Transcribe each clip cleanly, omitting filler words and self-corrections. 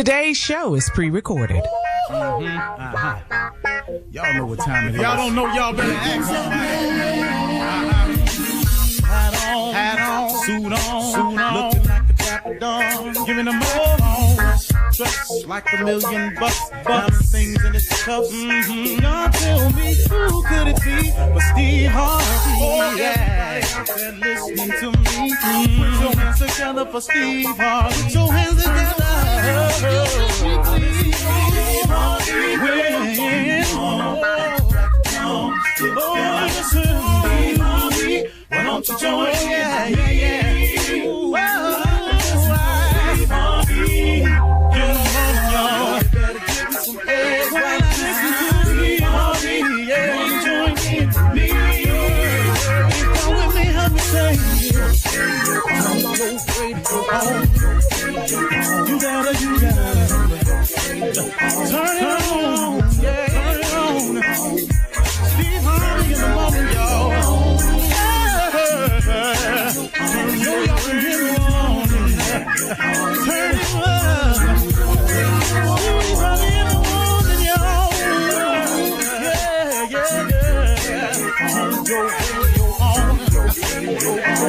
Today's show is pre-recorded. Y'all know what time it is. Y'all don't know, y'all better ask somebody. Hat on, suit on, looking like a dapper dog, giving them all dressed like $1 million bucks, things in his cuffs. Y'all tell me who could it be but Steve Harvey? Oh yeah, out there listening to me. Put your hands together for Steve Harvey. Put your hands together. Steve Harvey, why don't you join? Yeah. Whoa, Steve Harvey, come on, y'all. You better give me some eggs right now. Steve Harvey, yeah, join in with me. Come with me, help me say, I'm so afraid to go home. You gotta turn it on, yeah, turn it on. Steve Harvey in the moment, y'all.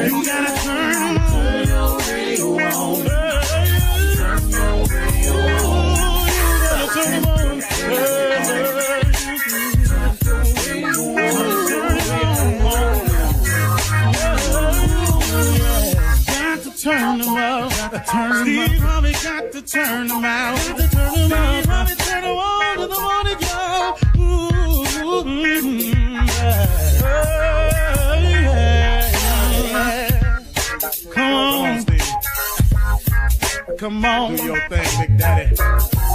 You gotta turn your radio on. Turn them up, Steve Harvey got to turn them out. Steve Harvey turn them on to the morning, y'all. Come on, Steve. Come on, do your thing, Big Daddy.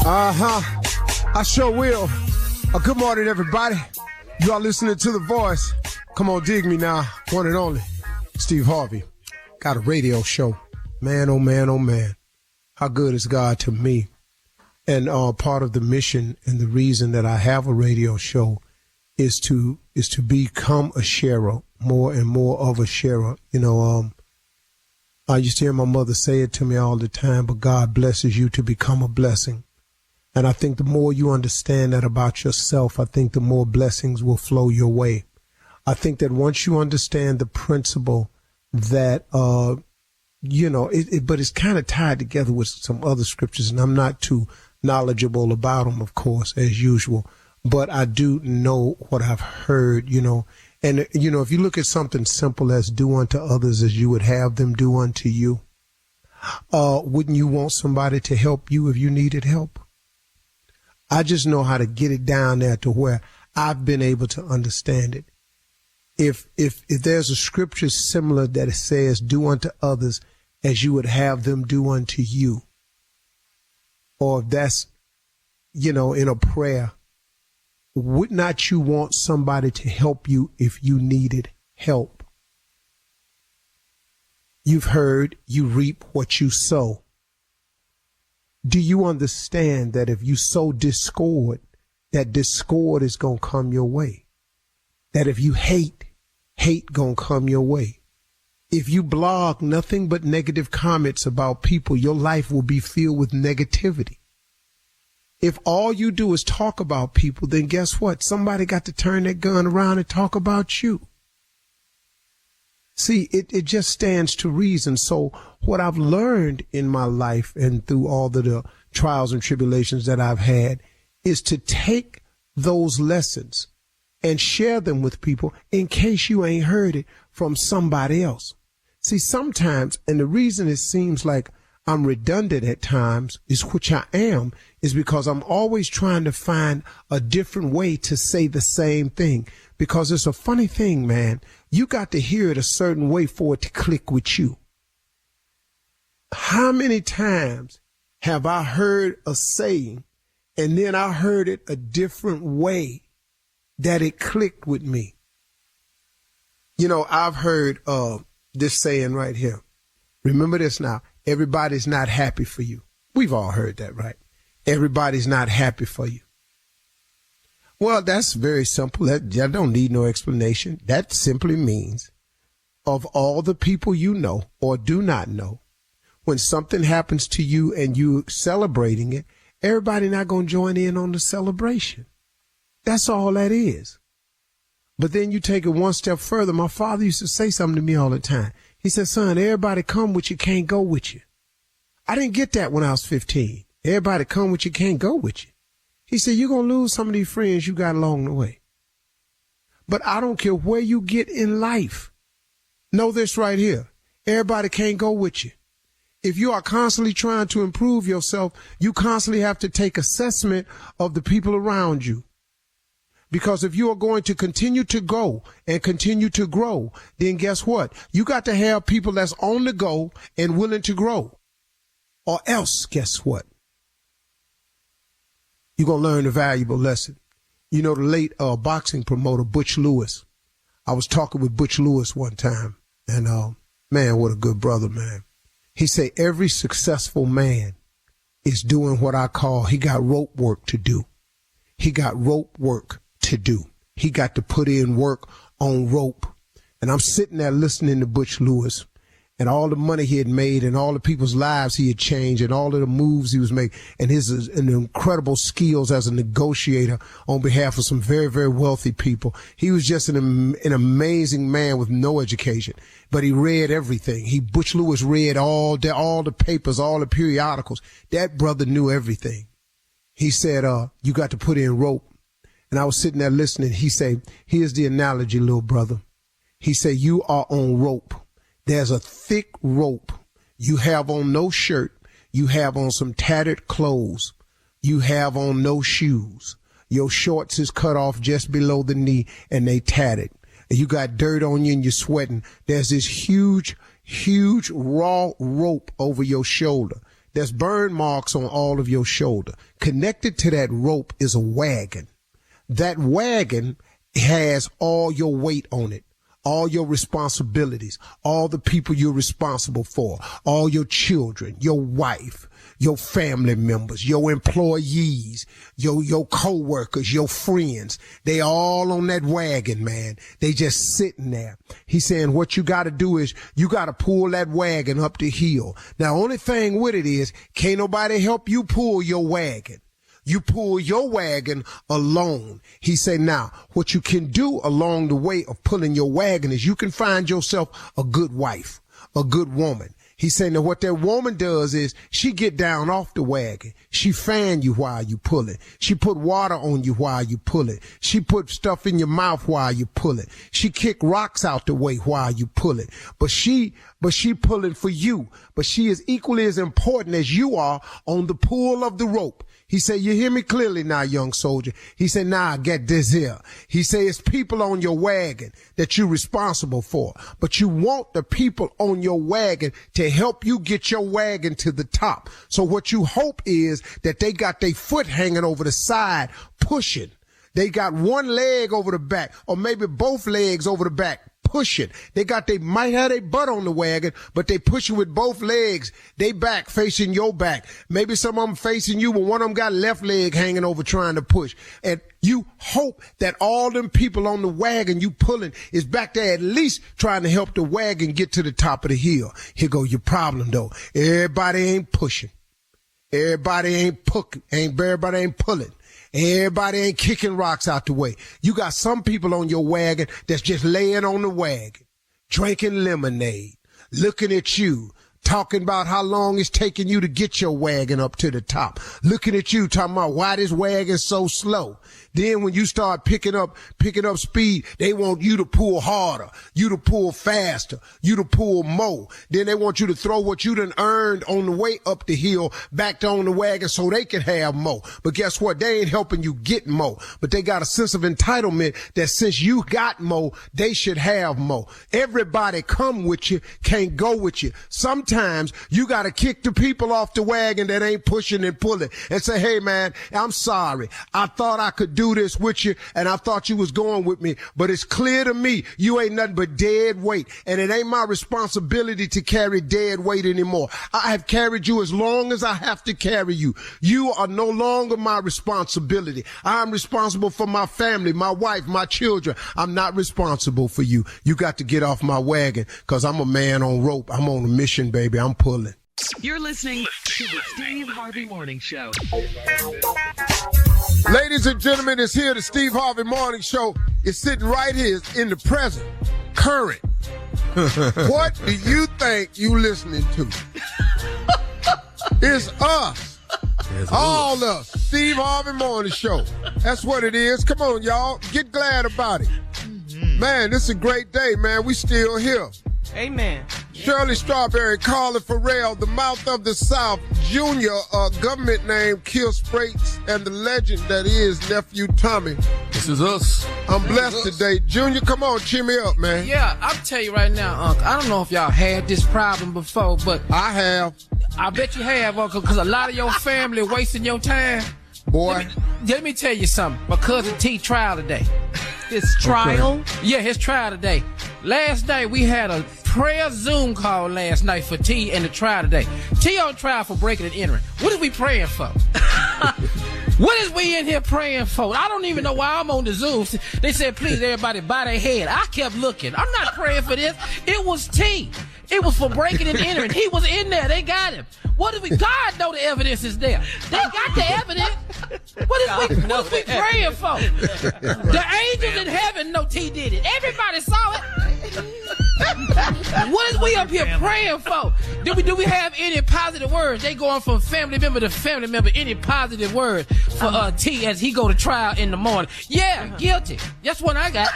I sure will. Good morning, everybody. You are listening to The Voice. Come on, dig me now. One and only, Steve Harvey. Got a radio show. Man, oh man, oh man. How good is God to me? And part of the mission and the reason that I have a radio show is to become a sharer, more and more of a sharer. You know, I used to hear my mother say it to me all the time, but God blesses you to become a blessing. And I think the more you understand that about yourself, I think the more blessings will flow your way. I think that once you understand the principle that, but it's kind of tied together with some other scriptures, and I'm not too knowledgeable about them, of course, as usual, but I do know what I've heard, and, if you look at something simple as do unto others as you would have them do unto you, wouldn't you want somebody to help you if you needed help? I just know how to get it down there to where I've been able to understand it. If there's a scripture similar that it says, do unto others as you would have them do unto you, or if that's, in a prayer, would not you want somebody to help you if you needed help? You've heard you reap what you sow. Do you understand that if you sow discord, that discord is going to come your way? That if you hate gonna come your way. If you blog nothing but negative comments about people, your life will be filled with negativity. If all you do is talk about people, then guess what? Somebody got to turn that gun around and talk about you. See, it just stands to reason. So what I've learned in my life and through all the trials and tribulations that I've had is to take those lessons and share them with people in case you ain't heard it from somebody else. See, sometimes, and the reason it seems like I'm redundant at times, is which I am, is because I'm always trying to find a different way to say the same thing. Because it's a funny thing, man. You got to hear it a certain way for it to click with you. How many times have I heard a saying and then I heard it a different way that it clicked with me? I've heard this saying right here. Remember this now. Everybody's not happy for you. We've all heard that, right? Everybody's not happy for you. Well, that's very simple. That don't need no explanation. That simply means of all the people you know or do not know, when something happens to you and you celebrating it, everybody not going to join in on the celebration. That's all that is. But then you take it one step further. My father used to say something to me all the time. He said, son, everybody come with you, can't go with you. I didn't get that when I was 15. Everybody come with you, can't go with you. He said, you're going to lose some of these friends you got along the way. But I don't care where you get in life. Know this right here. Everybody can't go with you. If you are constantly trying to improve yourself, you constantly have to take assessment of the people around you. Because if you are going to continue to go and continue to grow, then guess what? You got to have people that's on the go and willing to grow. Or else, guess what? You're going to learn a valuable lesson. You know, the late boxing promoter, Butch Lewis. I was talking with Butch Lewis one time. And, man, what a good brother, man. He said every successful man is doing what I call, he got rope work to do. He got rope work to do. He got to put in work on rope. And I'm sitting there listening to Butch Lewis and all the money he had made and all the people's lives he had changed and all of the moves he was making and his incredible skills as a negotiator on behalf of some very, very wealthy people. He was just an amazing man with no education, but he read everything. Butch Lewis read all the papers, all the periodicals. That brother knew everything. He said, you got to put in rope. And I was sitting there listening. He said, here's the analogy, little brother. He said, you are on rope. There's a thick rope. You have on no shirt. You have on some tattered clothes. You have on no shoes. Your shorts is cut off just below the knee and they tattered. And you got dirt on you and you're sweating. There's this huge raw rope over your shoulder. There's burn marks on all of your shoulder. Connected to that rope is a wagon. That wagon has all your weight on it. All your responsibilities, all the people you're responsible for, all your children, your wife, your family members, your employees, your co-workers, your friends. They all on that wagon, man. They just sitting there. He's saying what you got to do is you got to pull that wagon up the hill. Now, only thing with it is can't nobody help you pull your wagon. You pull your wagon alone. He said, now, what you can do along the way of pulling your wagon is you can find yourself a good wife, a good woman. He said, now what that woman does is she get down off the wagon. She fan you while you pull it. She put water on you while you pull it. She put stuff in your mouth while you pull it. She kick rocks out the way while you pull it. But she pulling for you. But she is equally as important as you are on the pull of the rope. He said, you hear me clearly now, young soldier. He said, nah, get this here. He said, it's people on your wagon that you're responsible for. But you want the people on your wagon to help you get your wagon to the top. So what you hope is that they got their foot hanging over the side, pushing. They got one leg over the back, or maybe both legs over the back, pushing. They might have their butt on the wagon, but they push you with both legs. They back facing your back. Maybe some of them facing you, but one of them got left leg hanging over trying to push. And you hope that all them people on the wagon you pulling is back there at least trying to help the wagon get to the top of the hill. Here go your problem though. Everybody ain't pushing. Everybody ain't pulling. Everybody ain't kicking rocks out the way. You got some people on your wagon that's just laying on the wagon, drinking lemonade, looking at you, talking about how long it's taking you to get your wagon up to the top, looking at you, talking about why this wagon's so slow. Then when you start picking up speed, they want you to pull harder, you to pull faster, you to pull more. Then they want you to throw what you done earned on the way up the hill back on the wagon so they can have more. But guess what? They ain't helping you get more. But they got a sense of entitlement that since you got more, they should have more. Everybody come with you, can't go with you. Sometimes you got to kick the people off the wagon that ain't pushing and pulling and say, hey, man, I'm sorry. I thought I could do this with you and I thought you was going with me, but it's clear to me you ain't nothing but dead weight, and it ain't my responsibility to carry dead weight anymore. I have carried you as long as I have to carry you. You are no longer my responsibility. I'm responsible for my family, my wife, my children. I'm not responsible for you. You got to get off my wagon because I'm a man on rope. I'm on a mission, baby. I'm pulling. You're listening to the Steve Harvey Morning Show. Ladies and gentlemen, it's here. The Steve Harvey Morning Show is sitting right here in the present, current. What do you think you listening to? It's us. All us. Steve Harvey Morning Show. That's what it is. Come on, y'all. Get glad about it. Man, this is a great day, man. We still here. Amen. Shirley Strawberry, Carla Farrell, the mouth of the South, Junior, government name Kill Sprates, and the legend that is Nephew Tommy. This is us. I'm blessed today. Junior, come on, cheer me up, man. Yeah, I'll tell you right now, Uncle, I don't know if y'all had this problem before, but I have. I bet you have, Uncle, because a lot of your family wasting your time. Boy. Let me tell you something. My cousin T trial today. His trial? Yeah, his trial today. Last night, we had a prayer Zoom call last night for T and the trial today. T on trial for breaking and entering. What is we praying for? What is we in here praying for? I don't even know why I'm on the Zoom. They said, please, everybody, bow their head. I kept looking. I'm not praying for this. It was T. It was for breaking and entering. He was in there. They got him. What is we? God know the evidence is there. They got the evidence. What is we praying for? The angels in heaven know T did it. Everybody saw it. What is we up here praying for? Do we have any positive words? They going from family member to family member. Any positive words for T as he go to trial in the morning? Yeah, guilty. That's what I got.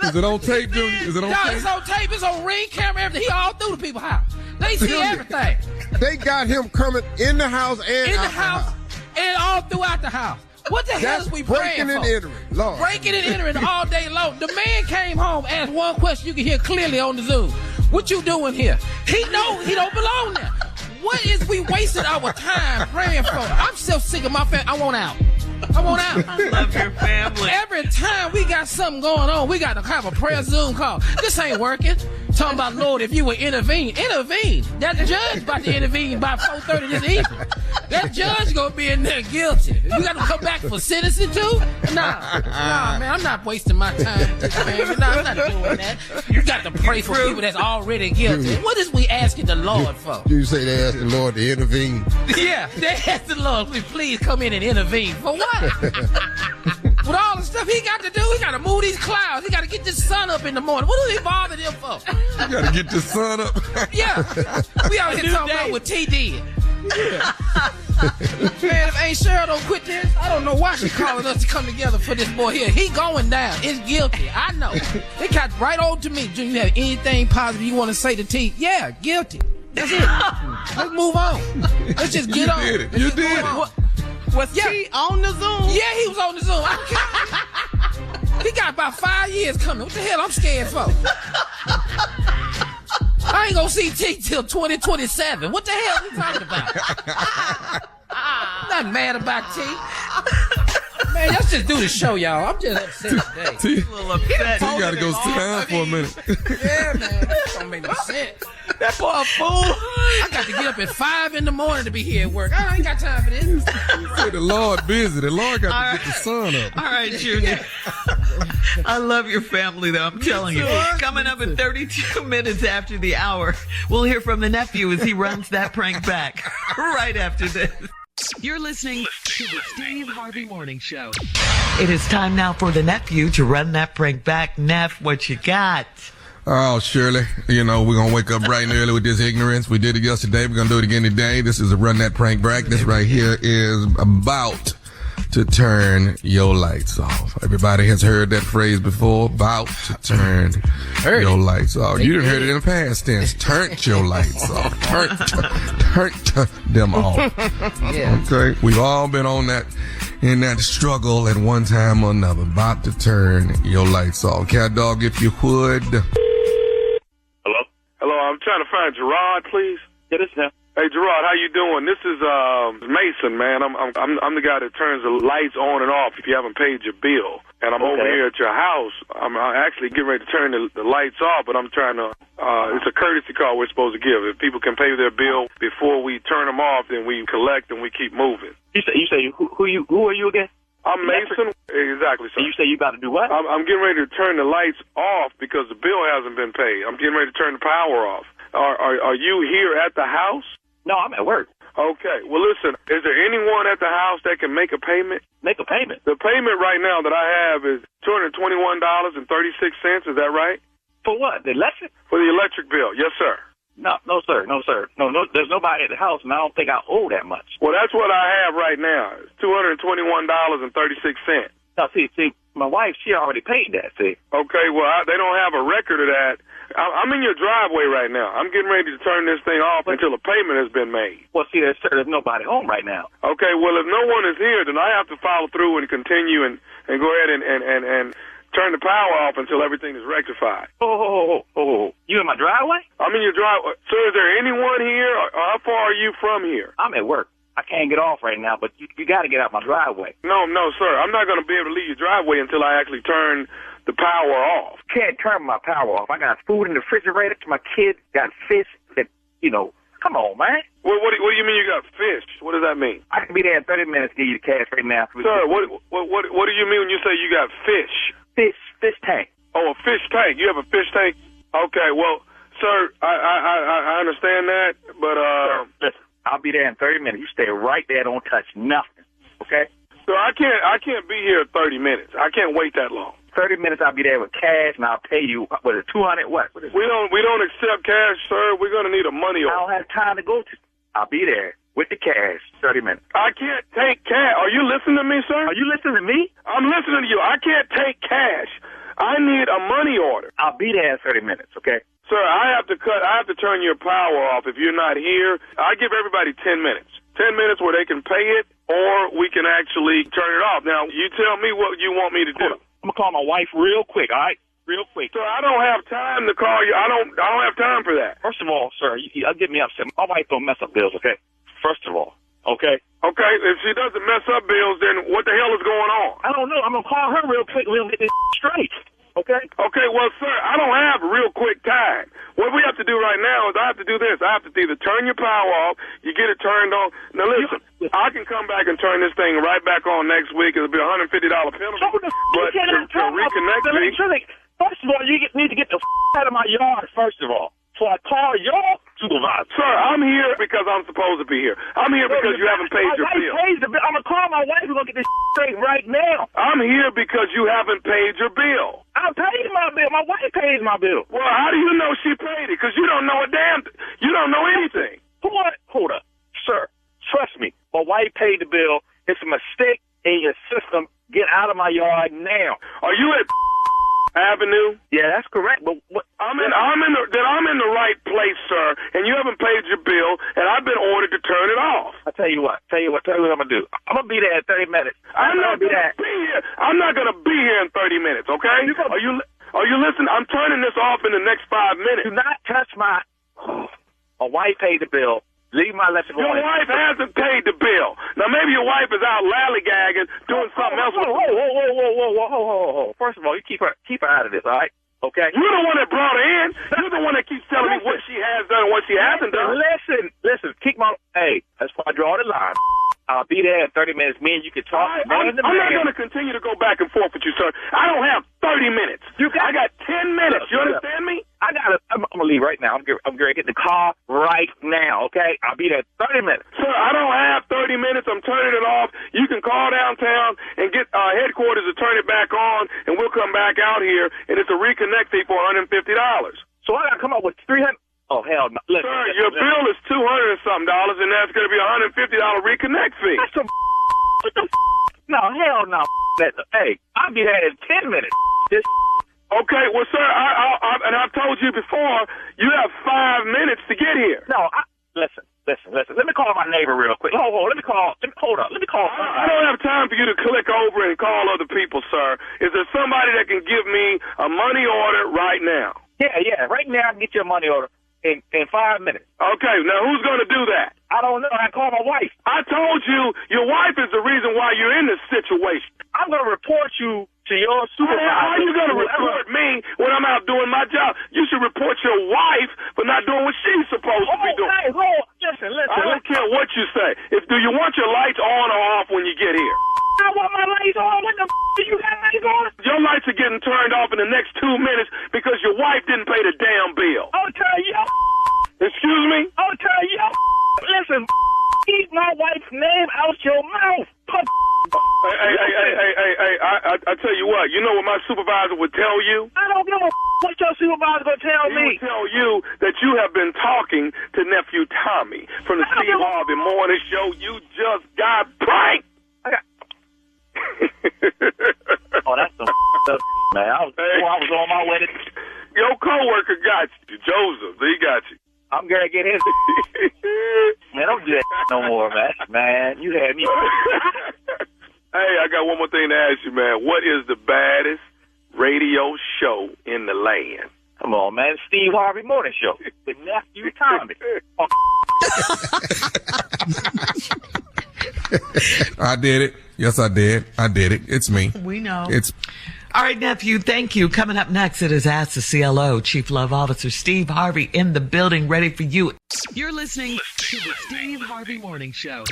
Is it on tape, Junior? Is it on tape? It's on tape. It's on ring camera. Everything. He all through the people's house. They see everything. They got him coming in the house and In out the house and all throughout the house. What the hell is we praying breaking for? and entering, Lord. Breaking and entering all day long. The man came home, asked one question you can hear clearly on the Zoom. What you doing here? He know he don't belong there. What is we wasting our time praying for? I'm so sick of my family. I want out. I love your family. Every time we got something going on, we got to have a prayer Zoom call. This ain't working. Talking about, Lord, if you would intervene. That judge about to intervene by 4:30 this evening. That judge gonna be in there guilty. You got to come back for sentencing too? Nah, man, I'm not wasting my time. Man. Nah, I'm not doing that. You got to pray for people that's already guilty. What is we asking the Lord for? You say they asked the Lord to intervene? Yeah, they asked the Lord, please come in and intervene. For what? With all the stuff he got to do, he got to move these clouds. He got to get this sun up in the morning. What do he bother them for? You got to get the sun up. Yeah. We out here talking about what T did. Yeah. Man, if Aunt Cheryl don't quit this, I don't know why she calling us to come together for this boy here. He going down. It's guilty. I know. They got right on to me. Do you have anything positive you want to say to T? Yeah, guilty. That's it. Let's move on. Let's just get on. You did it. You did it. Was he on the Zoom? Yeah, he was on the Zoom. He got about 5 years coming. What the hell I'm scared for? I ain't gonna see T till 2027. What the hell are we talking about? I'm not mad about T. Man, let's just do the show, y'all. I'm just upset today. A little upset. You got to go sit down for a minute. Yeah, man. That don't make no sense. That poor fool. I got to get up at 5 in the morning to be here at work. I ain't got time for this. Say the Lord busy. The Lord got to get the sun up. All right, Junior. I love your family, though. I'm telling you. Coming up in 32 minutes after the hour, we'll hear from the nephew as he runs that prank back right after this. You're listening to the Steve Harvey Morning Show. It is time now for the nephew to run that prank back. Neff, what you got? Oh, Shirley, we're going to wake up bright and early with this ignorance. We did it yesterday. We're going to do it again today. This is a run that prank back. This right here is about to turn your lights off. Everybody has heard that phrase before, about to turn your lights off. You done heard it in the past tense. Turned your lights off. Turned them off. Yeah. Okay. We've all been on that, in that struggle at one time or another. About to turn your lights off. Cat dog, if you would. Hello, I'm trying to find Gerard, please. Yeah, this is him. Hey, Gerard, how you doing? This is Mason, man. I'm the guy that turns the lights on and off if you haven't paid your bill. And I'm over here at your house. I'm actually getting ready to turn the lights off, but I'm trying to. It's a courtesy call we're supposed to give. If people can pay their bill before we turn them off, then we collect and we keep moving. You say who are you again? I'm Mason. Exactly, sir. And you say you about to do what? I'm getting ready to turn the lights off because the bill hasn't been paid. I'm getting ready to turn the power off. Are you here at the house? No, I'm at work. Okay. Well, listen, is there anyone at the house that can make a payment? Make a payment. The payment right now that I have is $221.36. Is that right? For what? The electric? For the electric bill. Yes, sir. No, sir. No, there's nobody at the house, and I don't think I owe that much. Well, that's what I have right now. It's $221.36. Now, see, my wife, she already paid that, see. Okay, well, they don't have a record of that. I'm in your driveway right now. I'm getting ready to turn this thing off until a payment has been made. Well, see, there's nobody home right now. Okay, well, if no one is here, then I have to follow through and continue and go ahead and turn the power off until everything is rectified. Oh, you in my driveway? I'm in your driveway. Sir, is there anyone here? Or how far are you from here? I'm at work. I can't get off right now, but you got to get out my driveway. No, sir. I'm not going to be able to leave your driveway until I actually turn the power off. Can't turn my power off. I got food in the refrigerator. My kids got fish that, come on, man. What do you mean you got fish? What does that mean? I can be there in 30 minutes to give you the cash right now. Sir, what do you mean when you say you got fish? Fish tank. Oh, a fish tank. You have a fish tank? Okay, well, sir, I understand that, but Sir, listen, I'll be there in 30 minutes. You stay right there, don't touch nothing. Okay? So I can't be here 30 minutes. I can't wait that long. 30 minutes I'll be there with cash and I'll pay you, what is it, 200 what? What is it? We don't accept cash, sir. We're gonna need a money order. I don't have time to go to. I'll be there with the cash, 30 minutes. I can't take cash. Are you listening to me, sir? Are you listening to me? I'm listening to you. I can't take cash. I need a money order. I'll be there in 30 minutes, okay? Sir, I have to turn your power off if you're not here. I give everybody 10 minutes. 10 minutes where they can pay it, or we can actually turn it off. Now, you tell me what you want me to do. I'm gonna call my wife real quick, all right? Real quick. Sir, I don't have time to call you. I don't have time for that. First of all, sir, I'll get me upset. My wife don't mess up bills, okay? First of all, okay? Okay, if she doesn't mess up bills, then what the hell is going on? I don't know. I'm gonna call her real quick. We'll get this straight. Okay? Okay, well, sir, I don't have real quick time. What we have to do right now is I have to do this. I have to either turn your power off, you get it turned on. Now, listen, I can come back and turn this thing right back on next week. It'll be a $150 penalty. But to reconnect me... First of all, you need to get the out of my yard, first of all. So I call your supervisor. Sir, I'm here because I'm supposed to be here. I'm here because you haven't paid your bill. I'm going to call my wife. We're going to get this straight right now. I'm here because you haven't paid your bill. I paid my bill. My wife pays my bill. Well, how do you know she paid it? Because you don't know a damn... You don't know anything. Hold up. Sir, trust me. My wife paid the bill. It's a mistake in your system. Get out of my yard now. Are you at... Avenue? Yeah, that's correct. But what? I'm in the right place, sir, and you haven't paid your bill, and I've been ordered to turn it off. I tell you what I'm gonna do. I'm gonna be there in 30 minutes. I'm not gonna be here. I'm not gonna be here in 30 minutes. Okay? Are you listening? I'm turning this off in the next 5 minutes. Do not touch my. My wife paid the bill. Leave my electric on. Your wife hasn't paid the bill. Now, maybe your wife is out lollygagging, doing something else. Whoa. First of all, you keep her out of this, all right? Okay? You're the one that brought her in. You're the one that keeps telling me what she has done and what she hasn't done. Listen. Hey, that's why I draw the line. I'll be there in 30 minutes. Me and you can talk. I'm not going to continue to go back and forth with you, sir. I don't have 30 minutes. I got 10 minutes. You understand me? I'm going to leave right now. I'm going to get in the car right now, okay? I'll be there in 30 minutes. Sir, I don't have 30 minutes. I'm turning it off. You can call downtown and get headquarters to turn it back on, and we'll come back out here, and it's a reconnect fee for $150. So I got to come up with $300. Oh, hell no. Listen, sir, your bill is $200 and something, and that's going to be a $150 reconnect fee. That's some what the No, hell no. Hey, I'll be there in 10 minutes. Okay, well, sir, and I've told you before, you have 5 minutes to get here. No, listen. Let me call my neighbor real quick. Hold up. Let me call. I don't have time for you to click over and call other people, sir. Is there somebody that can give me a money order right now? Yeah. Right now, I can get you a money order in 5 minutes. Okay, now who's going to do that? I don't know. I call my wife. I told you your wife is the reason why you're in this situation. I'm going to report you to your supervisor. How are you going to report me when I'm out doing my job? You should report your wife for not doing what she's supposed to be doing. Listen. I don't care what you say. Do you want your lights on or off when you get here? I want my lights on. What the do you got lights on? Your lights are getting turned off in the next 2 minutes because your wife didn't pay the damn bill. I'll tell you. Excuse me? I'll tell you. Listen, keep my wife's name out your mouth. Hey, I tell you what, you know what my supervisor would tell you? I don't give a what your supervisor gonna tell He me. would tell you that you have been talking to nephew Tommy from the Steve Harvey Morning Show. You just got pranked. Oh, that's some stuff, man. I was on my way to... Your coworker got you, Joseph. He got you. I'm gonna get his... Man, don't do that no more, man. Man, you had me... Hey, I got one more thing to ask you, man. What is the baddest radio show in the land? Come on, man. Steve Harvey Morning Show with nephew Tommy. I did it. Yes, I did. I did it. It's me. We know. It's All right, nephew, thank you. Coming up next, it is Ask the CLO. Chief Love Officer Steve Harvey in the building, ready for you. You're listening to the Steve Harvey Morning Show.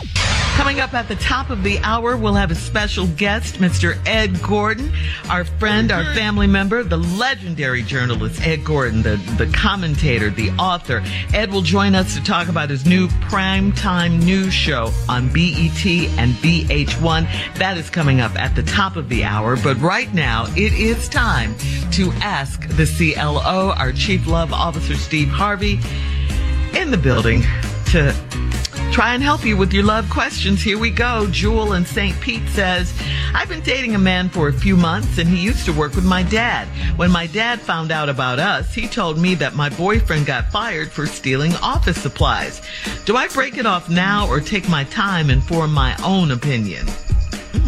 Coming up at the top of the hour, we'll have a special guest, Mr. Ed Gordon, our friend, our family member, the legendary journalist, Ed Gordon, the commentator, the author. Ed will join us to talk about his new primetime news show on BET and VH1. That is coming up at the top of the hour. But right now, it is time to ask the CLO, our Chief Love Officer, Steve Harvey, in the building to try and help you with your love questions. Here we go. Jewel in St. Pete says, I've been dating a man for a few months and he used to work with my dad. When my dad found out about us, he told me that my boyfriend got fired for stealing office supplies. Do I break it off now or take my time and form my own opinion?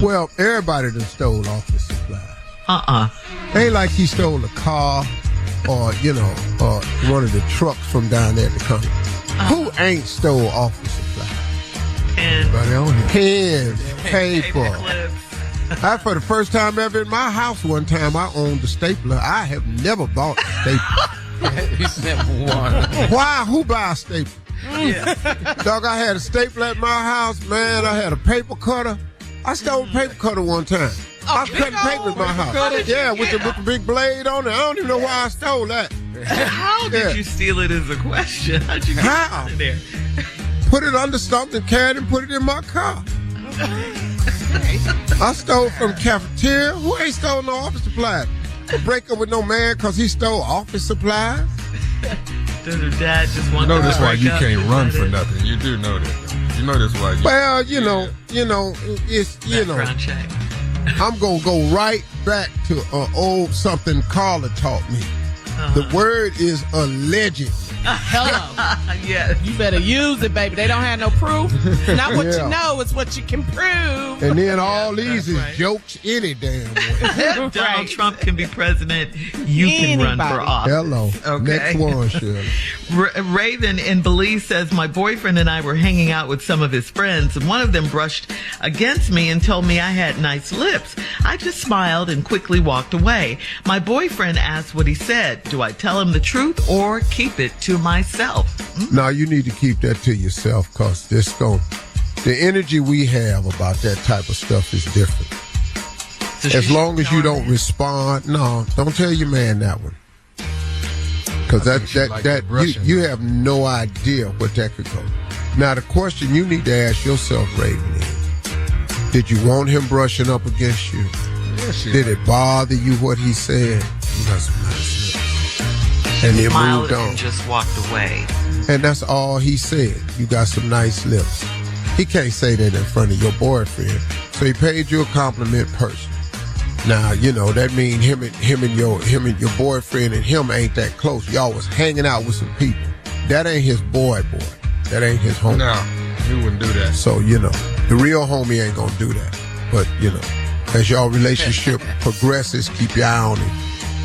Well, everybody done stole office supplies. Ain't like he stole a car or, one of the trucks from down there at the company. Who ain't stole office supplies? Pens, paper. For the first time ever in my house one time, I owned a stapler. I have never bought a stapler. He's never won. Why? Who buy a stapler? Yeah. Dog, I had a stapler at my house, man. I had a paper cutter. I stole a paper cutter one time. I was cutting paper in my house. Yeah, with the big blade on it. I don't even know why I stole that. How did you steal it is a question. How'd you get it in there? Put it under something, carried and put it in my car. I stole from the cafeteria. Who ain't stole no office supplies? I break up with no man because he stole office supplies. Does her dad just want you know to this why you break up? can't run for nothing. You do know that. You know this why. Well, it's Background check. I'm gonna go right back to old something Carla taught me. The word is alleged. Hello. Yes. You better use it, baby. They don't have no proof. It's not what you know, it's what you can prove. And then all these is right. jokes any damn way. Donald Trump can be president. You can run for office. Hello. Okay. Next one, Shirley. Raven in Belize says, my boyfriend and I were hanging out with some of his friends, and one of them brushed against me and told me I had nice lips. I just smiled and quickly walked away. My boyfriend asked what he said. Do I tell him the truth or keep it to myself? No, you need to keep that to yourself because the energy we have about that type of stuff is different. So as long as you don't respond, no, don't tell your man that one. Because you have no idea what that could go. Now, the question you need to ask yourself, Raven, is, did you want him brushing up against you? Did it bother you what he said? You got some nice lips. And then moved on. And just walked away. And that's all he said. You got some nice lips. He can't say that in front of your boyfriend. So he paid you a compliment personally. Now, that means him and your boyfriend and him ain't that close. Y'all was hanging out with some people. That ain't his boy. That ain't his homie. No, he wouldn't do that. So, the real homie ain't gonna do that. But, as y'all relationship progresses, keep your eye on him.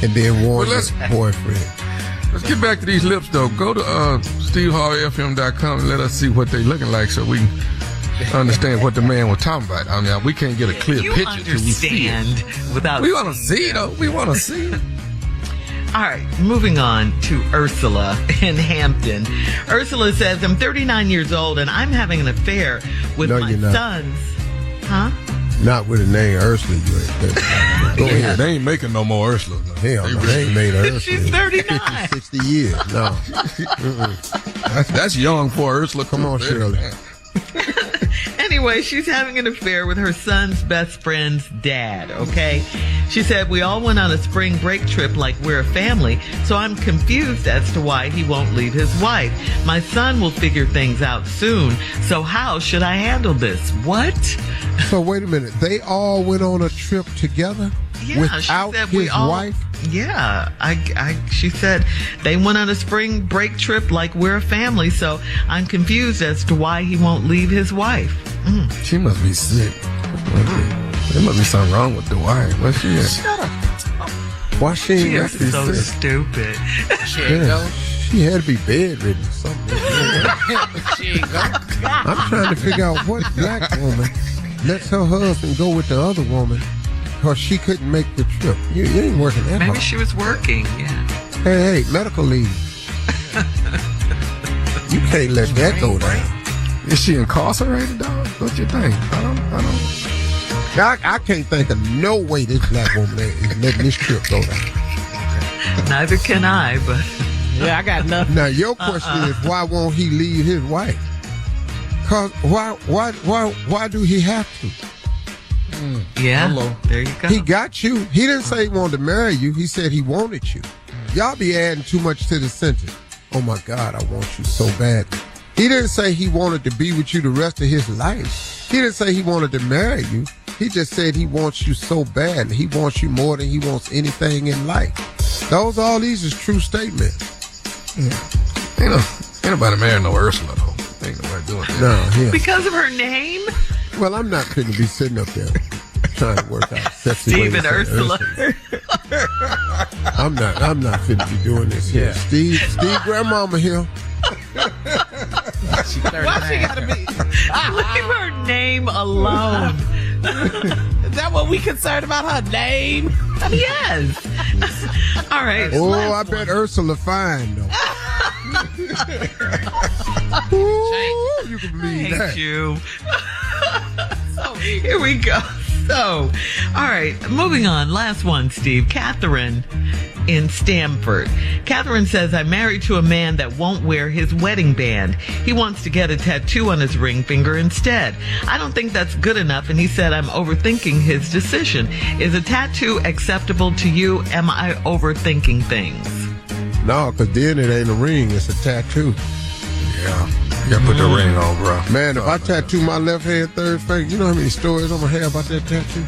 And then warn your boyfriend. Let's get back to these lips, though. Go to SteveHarveyFM.com and let us see what they looking like so we can understand what the man was talking about. I mean, we can't get a clear picture till we see it. We want to see, though. We want to see it. All right, moving on to Ursula in Hampton. Ursula says, I'm 39 years old and I'm having an affair with my son's... Huh? Not with a name Ursula, you ain't. Go ahead. They ain't making no more Ursula. No. Hell no, they ain't made her Ursula. She's 39. 50, 60 years. No. That's young for Ursula. Come on, Shirley. Anyway, she's having an affair with her son's best friend's dad, okay? She said, we all went on a spring break trip like we're a family, so I'm confused as to why he won't leave his wife. My son will figure things out soon, so how should I handle this? What? So wait a minute. They all went on a trip together without she said his wife? Yeah, she said they went on a spring break trip like we're a family, so I'm confused as to why he won't leave his wife. She must be sick. There must be something wrong with the wife. Where's she at? Shut up. Why she ain't She got is to be so sick? stupid. She ain't go. She had to be bedridden or something. She ain't go. I'm trying to figure out what black woman lets her husband go with the other woman because she couldn't make the trip. You ain't working that Maybe hard. she was working, yeah. Hey, medical leave. You can't let that go down. Is she incarcerated, dog? What you think? I don't. I can't think of no way this black woman is letting this trip go down. Neither can I, but Yeah, I got nothing. Now your question is why won't he leave his wife? Cause why do he have to? yeah. Hello. There you go. He got you. He didn't say he wanted to marry you. He said he wanted you. Y'all be adding too much to the sentence. Oh my God, I want you so bad. He didn't say he wanted to be with you the rest of his life. He didn't say he wanted to marry you. He just said he wants you so bad. He wants you more than he wants anything in life. All these is true statements. Ain't nobody marrying no Ursula, though. Ain't nobody doing that. No, yeah. Because of her name? Well, I'm not going to be sitting up there trying to work out sexy Steve ways and to say Ursula. I'm not fit to be doing this here. Steve, grandmama here. She 39. Why she gotta be? Leave her name alone. Is that what we concerned about her name? Yes. All right. Oh, last I bet Ursula fine though. Ooh, you can believe Thank that. you. Here we go. So, all right, moving on. Last one, Steve. Catherine in Stamford. Catherine says, I'm married to a man that won't wear his wedding band. He wants to get a tattoo on his ring finger instead. I don't think that's good enough, and he said I'm overthinking his decision. Is a tattoo acceptable to you? Am I overthinking things? No, because then it ain't a ring, it's a tattoo. Yeah. You gotta put the ring on, bro. Man, if I tattoo my left hand, third finger, you know how many stories I'm going to have about that tattoo?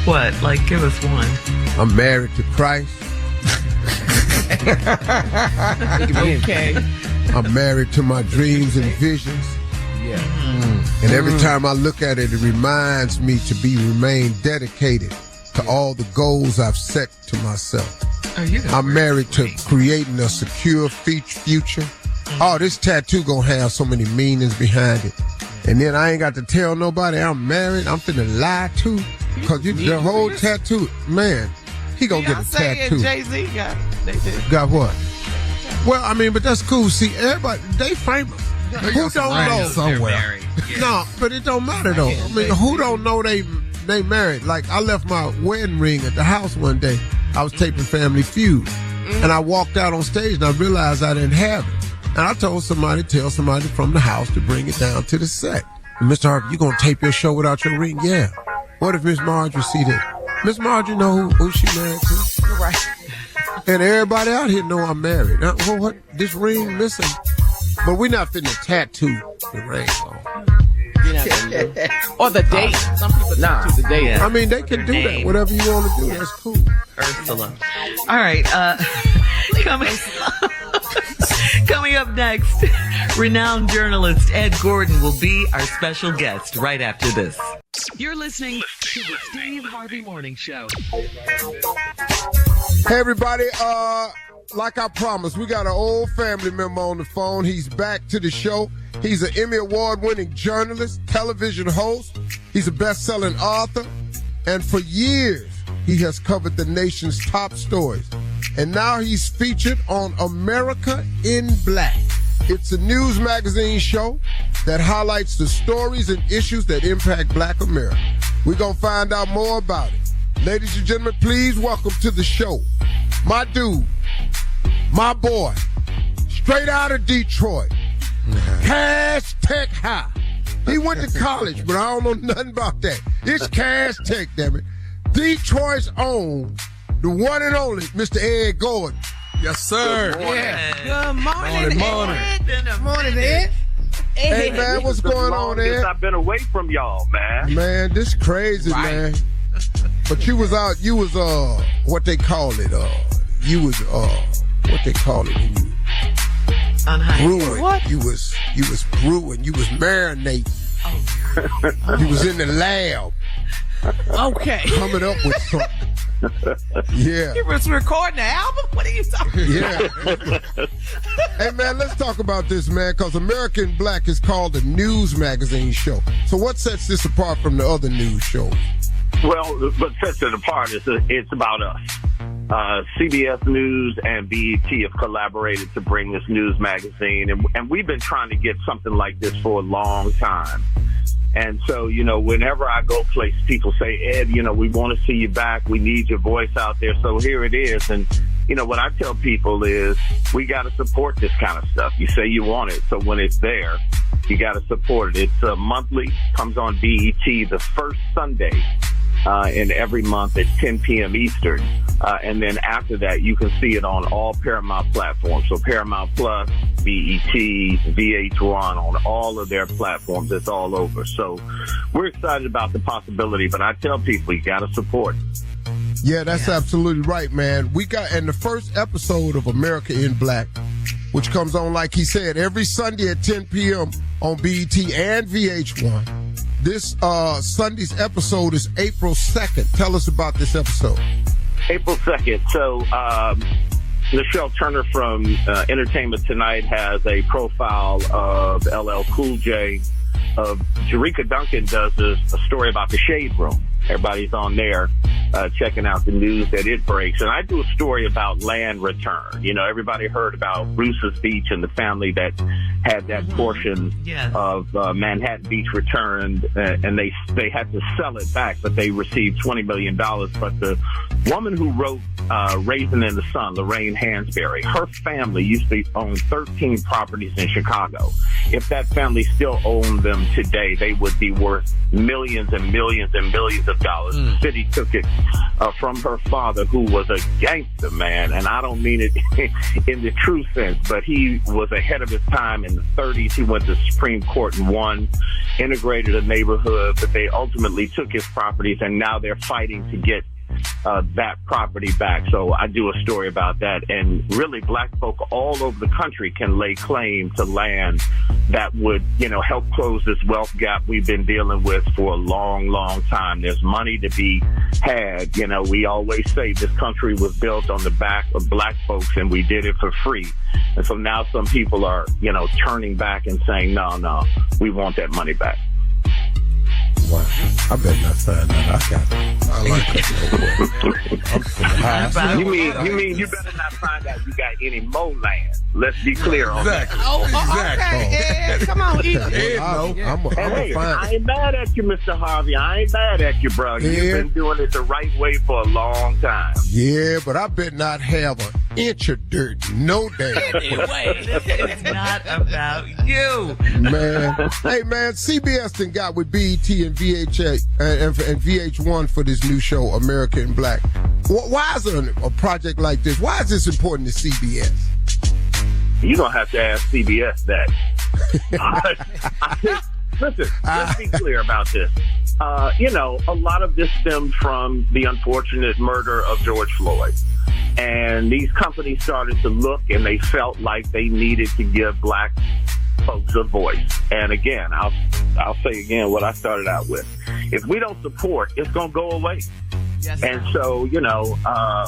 What? Like, give us one. I'm married to Christ. Okay. I'm married to my dreams and visions. Yeah. And every time I look at it, it reminds me to remain dedicated to all the goals I've set to myself. I'm married to creating a secure future. Oh, this tattoo gonna have so many meanings behind it. And then I ain't got to tell nobody I'm married. I'm finna lie too. Cause the whole tattoo, man, he gonna get a tattoo. And Jay-Z they did. Got what? Well, I mean, but that's cool. See, everybody, they famous. Who don't know? Somewhere. No, but it don't matter though. I mean, who don't know they married? Like, I left my wedding ring at the house one day. I was taping Family Feud. And I walked out on stage and I realized I didn't have it. And I told somebody, tell somebody from the house to bring it down to the set. And Mr. Harvey, you gonna tape your show without your ring? Yeah. What if Miss Marjorie see that? Miss Marjorie know who she married to. Right. And everybody out here know I'm married. Now, what? This ring missing. But we're not finna tattoo the ring on. Or the date. Some people tattoo the date. I mean, they can do that. Whatever you want to do, that's cool. Ursula. All right. Coming up next, renowned journalist Ed Gordon will be our special guest right after this. You're listening to the Steve Harvey Morning Show. Hey, everybody. Like I promised, we got an old family member on the phone. He's back to the show. He's an Emmy Award-winning journalist, television host. He's a best-selling author. And for years, he has covered the nation's top stories. And now he's featured on America in Black. It's a news magazine show that highlights the stories and issues that impact Black America. We're going to find out more about it. Ladies and gentlemen, please welcome to the show my dude, my boy, straight out of Detroit, Cash Tech High. He went to college, but I don't know nothing about that. It's Cash Tech, damn it. Detroit's own, the one and only Mr. Ed Gordon. Yes, sir. Good morning. Good morning, Ed. Hey, man, what's going on, Ed? I've been away from y'all, man. Man, this crazy, man. But you was what they call it, what they call it when you brewing. What? You was brewing, you was marinating. You was in the lab. Okay. Coming up with something. Yeah. You was recording the album? What are you talking Yeah. Hey, man, let's talk about this, man, because American Black is called a news magazine show. So what sets this apart from the other news shows? Well, what sets it apart is it's about us. CBS News and BET have collaborated to bring this news magazine, and we've been trying to get something like this for a long time. And so, whenever I go places, people say, Ed, we want to see you back. We need your voice out there. So here it is. And, what I tell people is we got to support this kind of stuff. You say you want it. So when it's there, you got to support it. It's monthly, comes on BET the first Sunday in every month at 10 p.m. Eastern. And then after that, you can see it on all Paramount platforms. So Paramount Plus, BET, VH1, on all of their platforms. It's all over. So we're excited about the possibility, but I tell people you got to support. Yeah, that's absolutely right, man. We got in the first episode of America in Black, which comes on, like he said, every Sunday at 10 p.m. on BET and VH1. This Sunday's episode is April 2nd. Tell us about this episode. April 2nd. So Michelle Turner from Entertainment Tonight has a profile of LL Cool J. Jerika Duncan does a story about the Shade Room. Everybody's on there checking out the news that it breaks. And I do a story about land return. Everybody heard about Bruce's Beach and the family that had that portion of Manhattan Beach returned, and they had to sell it back, but they received $20 million. But the woman who wrote Raisin in the Sun, Lorraine Hansberry, her family used to own 13 properties in Chicago. If that family still owned them today, they would be worth millions and millions and millions of dollars. The city took it from her father, who was a gangster, man, and I don't mean it in the true sense, but he was ahead of his time. In the 30s, he went to the Supreme Court and won, integrated a neighborhood, but they ultimately took his properties, and now they're fighting to get that property back. So I do a story about that, and really black folk all over the country can lay claim to land that would, help close this wealth gap we've been dealing with for a long, long time. There's money to be had. We always say this country was built on the back of black folks, and we did it for free. And so now some people are, turning back and saying, no, we want that money back. Wow. I better not sign that. I got it. I like it. You mean you better not find out you got any more land. Let's be clear on that. Okay, Ed, come on, eat it. I'm Hey, I ain't mad at you, Mr. Harvey. I ain't mad at you, bro. Yeah. You've been doing it the right way for a long time. Yeah, but I better not have an inch of dirt. No damn. Anyway, it's not about you. Man. Hey, man, CBS done got with BET and VH1 for this new show, America in Black. Why is a project like this? Why is this important to CBS? You're going to have to ask CBS that. Listen, let's be clear about this. A lot of this stemmed from the unfortunate murder of George Floyd. And these companies started to look, and they felt like they needed to give black folks a voice. And again, I'll say again what I started out with. If we don't support, it's going to go away. Yes, and so,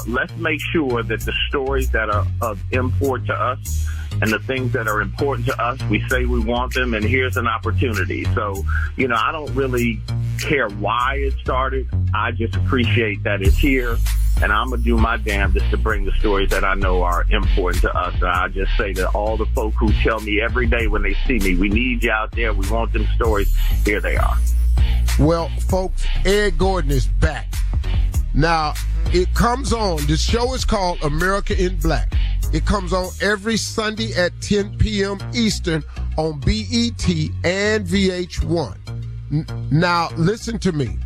let's make sure that the stories that are of import to us and the things that are important to us, we say we want them, and here's an opportunity. So, I don't really care why it started. I just appreciate that it's here, and I'm going to do my damnedest to bring the stories that I know are important to us. And I just say to all the folk who tell me every day when they see me, we need you out there, we want them stories, here they are. Well, folks, Ed Gordon is back. Now, it comes on. The show is called America in Black. It comes on every Sunday at 10 p.m. Eastern on BET and VH1. Now, listen to me.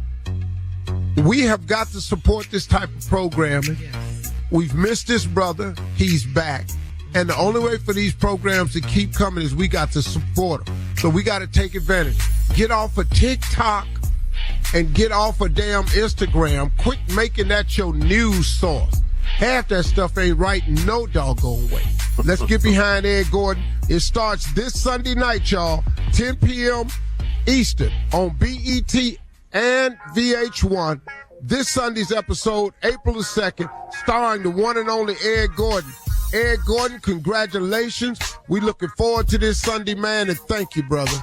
We have got to support this type of programming. We've missed this brother. He's back. And the only way for these programs to keep coming is we got to support them. So we got to take advantage. Get off of TikTok and get off of damn Instagram. Quit making that your news source. Half that stuff ain't right no doggone way. Let's get behind Ed Gordon. It starts this Sunday night, y'all, 10 p.m. Eastern on BET and VH1. This Sunday's episode, April the 2nd, starring the one and only Ed Gordon. Ed Gordon, congratulations. We looking forward to this Sunday, man, and thank you, brother.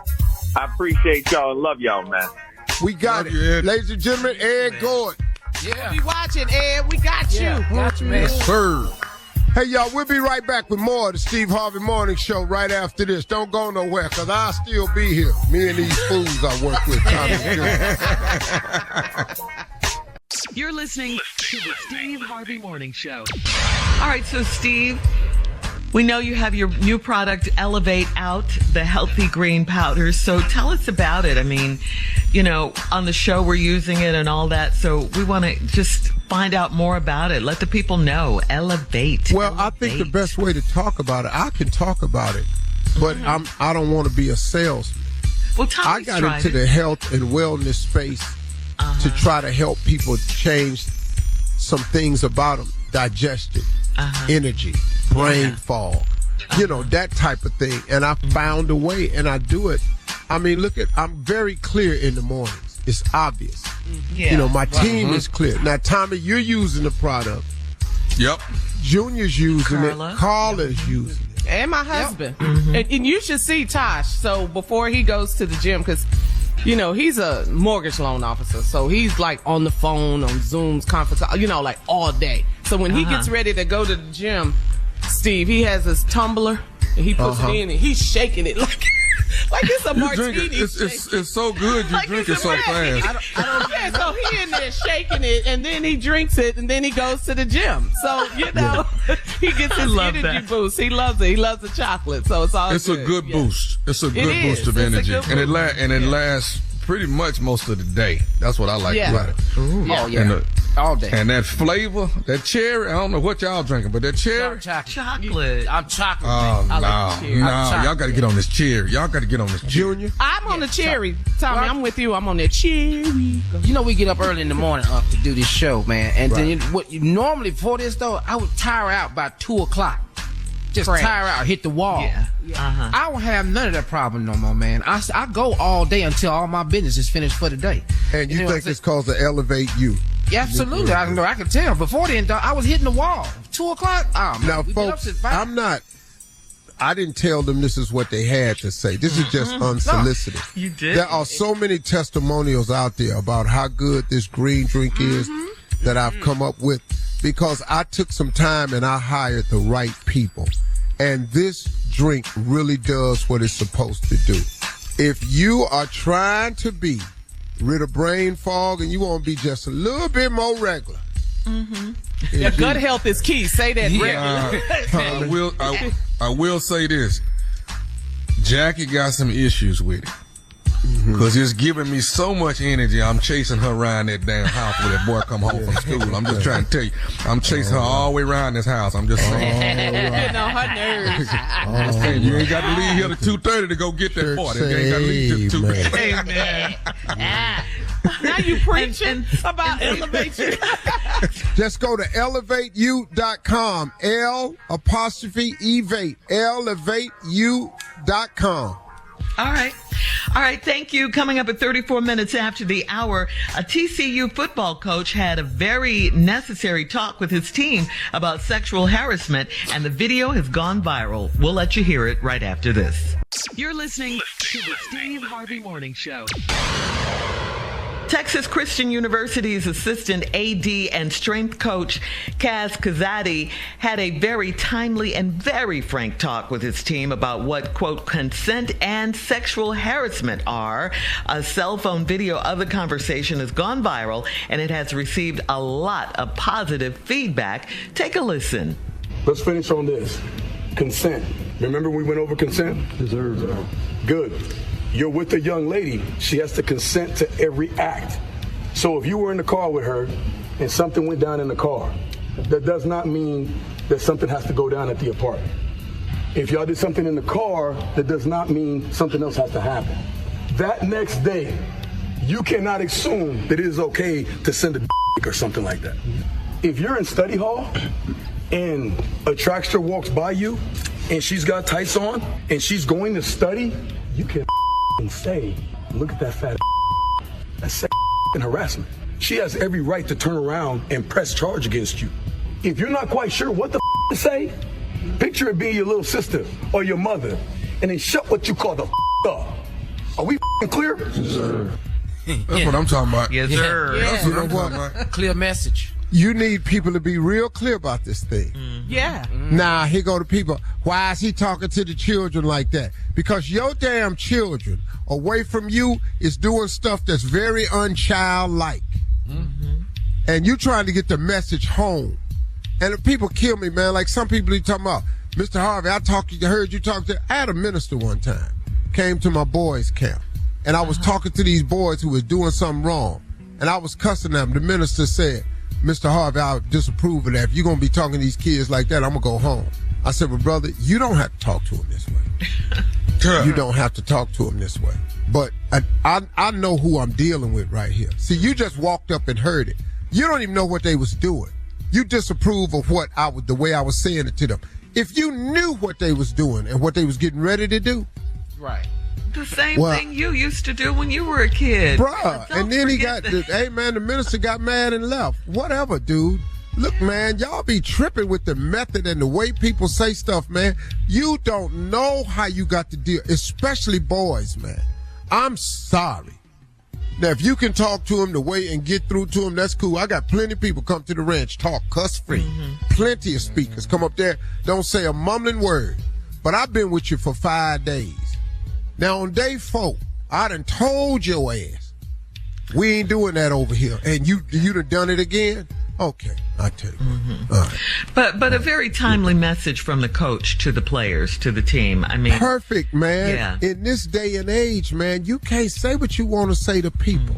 I appreciate y'all and love y'all, man. We got it. Ladies and gentlemen, Ed Gordon. Yeah. We watching, Ed. We got you. Got you, man. Yes, sir. Hey, y'all, we'll be right back with more of the Steve Harvey Morning Show right after this. Don't go nowhere, because I'll still be here. Me and these fools I work with. You're listening to the Steve Harvey Morning Show. All right, so Steve, we know you have your new product, Elevate Out, the healthy green powder. So tell us about it. I mean, you know, on the show we're using it and all that. So we want to just find out more about it. Let the people know. Elevate. Well, I think the best way to talk about it, I can talk about it, but I don't want to be a salesman. Well, I got into the health and wellness space to try to help people change some things about them. Digestion, energy, brain fog, you know, that type of thing. And I found a way, and I do it. I mean, look I'm very clear in the mornings. It's obvious. Yeah. You know, my team is clear. Now, Tommy, you're using the product. Yep. Junior's using it. Carla's using it. And my husband. And you should see Tosh. So before he goes to the gym, because, you know, he's a mortgage loan officer. So he's like on the phone, on Zooms, conference, you know, like all day. So when he gets ready to go to the gym, Steve, he has his tumbler and he puts it in and he's shaking it like it's a martini. It's so good. You drink it so fast. Yeah, so he in there shaking it, and then he drinks it, and then he goes to the gym. So, you know, he gets his energy boost. He loves it. He loves the chocolate. So it's all It's a good boost. It's a good boost of energy. And it lasts pretty much most of the day. That's what I like about it. Oh, yeah. All day. And that flavor, that cherry, I don't know what y'all drinking, but that cherry. Chocolate. I'm chocolate. Oh, I like the cherry. y'all got to get on this cherry. Y'all got to get on this Junior? I'm on the cherry. Tommy, I'm with you. I'm on that cherry. You know, we get up early in the morning to do this show, man. And then normally before this, though, I would tire out by 2 o'clock. Just tire out, hit the wall. Yeah. I don't have none of that problem no more, man. I go all day until all my business is finished for the day. And you think it's called to Elevate You? Yeah, absolutely. I can tell. Before then, I was hitting the wall. 2 o'clock? Oh, man. Now, folks, I didn't tell them this is what they had to say. This is just unsolicited. You did. There are so many testimonials out there about how good this green drink is that I've come up with because I took some time and I hired the right people. And this drink really does what it's supposed to do. If you are trying to be rid of brain fog and you want to be just a little bit more regular. Your gut health is key. Say that regular. I will say this. Jackie got some issues with it. Because it's giving me so much energy. I'm chasing her around that damn house when that boy come home from school. I'm just trying to tell you. I'm chasing her all the way around this house. I'm just saying. Getting on her nerves. I'm just saying, you ain't got to leave here to 2:30 to go get that party. You ain't got to leave till 2:30. Amen. Now you preaching about elevation. Just go to elevateyou.com. L''evate. elevateyou.com. All right. Thank you. Coming up at 34 minutes after the hour, a TCU football coach had a very necessary talk with his team about sexual harassment, and the video has gone viral. We'll let you hear it right after this. You're listening to the Steve Harvey Morning Show. Texas Christian University's assistant AD and strength coach Kaz Kazadi had a very timely and very frank talk with his team about what, quote, consent and sexual harassment are. A cell phone video of the conversation has gone viral, and it has received a lot of positive feedback. Take a listen. Let's finish on this. Consent. Remember we went over consent? Deserves. Good. You're with a young lady. She has to consent to every act. So if you were in the car with her and something went down in the car, that does not mean that something has to go down at the apartment. If y'all did something in the car, that does not mean something else has to happen. That next day, you cannot assume that it is okay to send a or something like that. If you're in study hall and a trackster walks by you and she's got tights on and she's going to study, you can say, look at that fat. That's sex and harassment. She has every right to turn around and press charge against you. If you're not quite sure what the to say, picture it being your little sister or your mother, and then shut what you call the up. Are we clear? Yes, sir. That's what I'm talking about. Yes, sir. Yeah. That's what I'm talking about. Clear message. You need people to be real clear about this thing. Yeah. Now, here go the people. Why is he talking to the children like that? Because your damn children away from you is doing stuff that's very unchildlike. And you trying to get the message home. And the people kill me, man. Like some people you talking about, Mr. Harvey, heard you talk to, I had a minister one time, came to my boys' camp. And I was talking to these boys who was doing something wrong. And I was cussing them. The minister said, Mr. Harvey, I disapprove of that. If you're going to be talking to these kids like that, I'm going to go home. I said, well, brother, you don't have to talk to them this way. You don't have to talk to them this way. But I know who I'm dealing with right here. See, you just walked up and heard it. You don't even know what they was doing. You disapprove of the way I was saying it to them. If you knew what they was doing and what they was getting ready to do. Right. The same thing you used to do when you were a kid. Bruh, and then hey man, the minister got mad and left. Whatever, dude. Look, man, y'all be tripping with the method and the way people say stuff, man. You don't know how you got to deal, especially boys, man. I'm sorry. Now, if you can talk to them the way and get through to them, that's cool. I got plenty of people come to the ranch, talk cuss-free. Plenty of speakers come up there, don't say a mumbling word. But I've been with you for 5 days. Now, on day 4, I done told your ass, we ain't doing that over here. And you done it again? Okay, I tell you. All right. But a very timely message from the coach to the players, to the team. I mean, perfect, man. Yeah. In this day and age, man, you can't say what you want to say to people.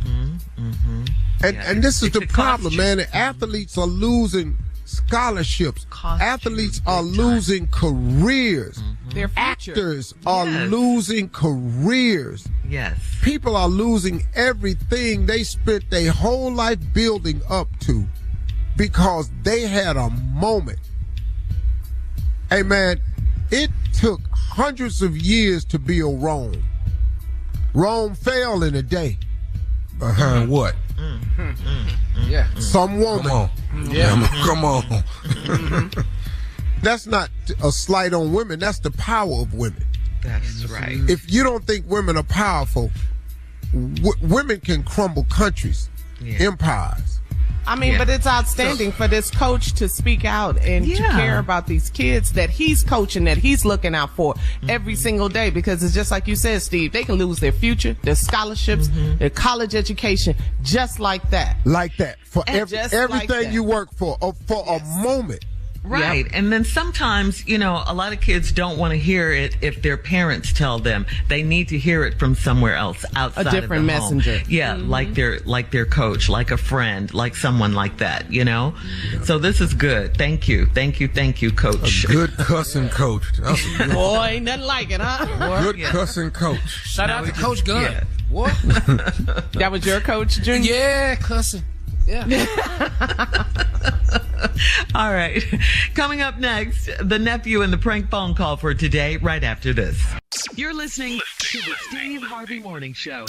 And this is the problem, man. The athletes are losing scholarships. Athletes are losing careers. Their future. Actors are losing careers. Yes. People are losing everything they spent their whole life building up to because they had a moment. Hey, man, it took hundreds of years to build Rome. Rome fell in a day. Behind what? Yeah. Some woman. Come on. Yeah. Come on. That's not a slight on women. That's the power of women. That's right. If you don't think women are powerful, women can crumble countries, empires. I mean, but it's outstanding for this coach to speak out and to care about these kids that he's coaching, that he's looking out for every single day, because it's just like you said, Steve, they can lose their future, their scholarships, their college education, just like that. Like that. For everything like that. you work for a moment. Right. Yep. And then sometimes, a lot of kids don't want to hear it if their parents tell them. They need to hear it from somewhere else outside a different of the home. messenger. Yeah, like their coach, like a friend, like someone like that, So this is good. Thank you, coach. A good cussing coach. Boy, ain't nothing like it, huh? Good cussing coach. Shout out to Coach Gunn. Yeah. What? That was your coach, Junior? Yeah, cussing. Yeah. All right. Coming up next, the nephew and the prank phone call for today, right after this. You're listening to the Steve Harvey Morning Show.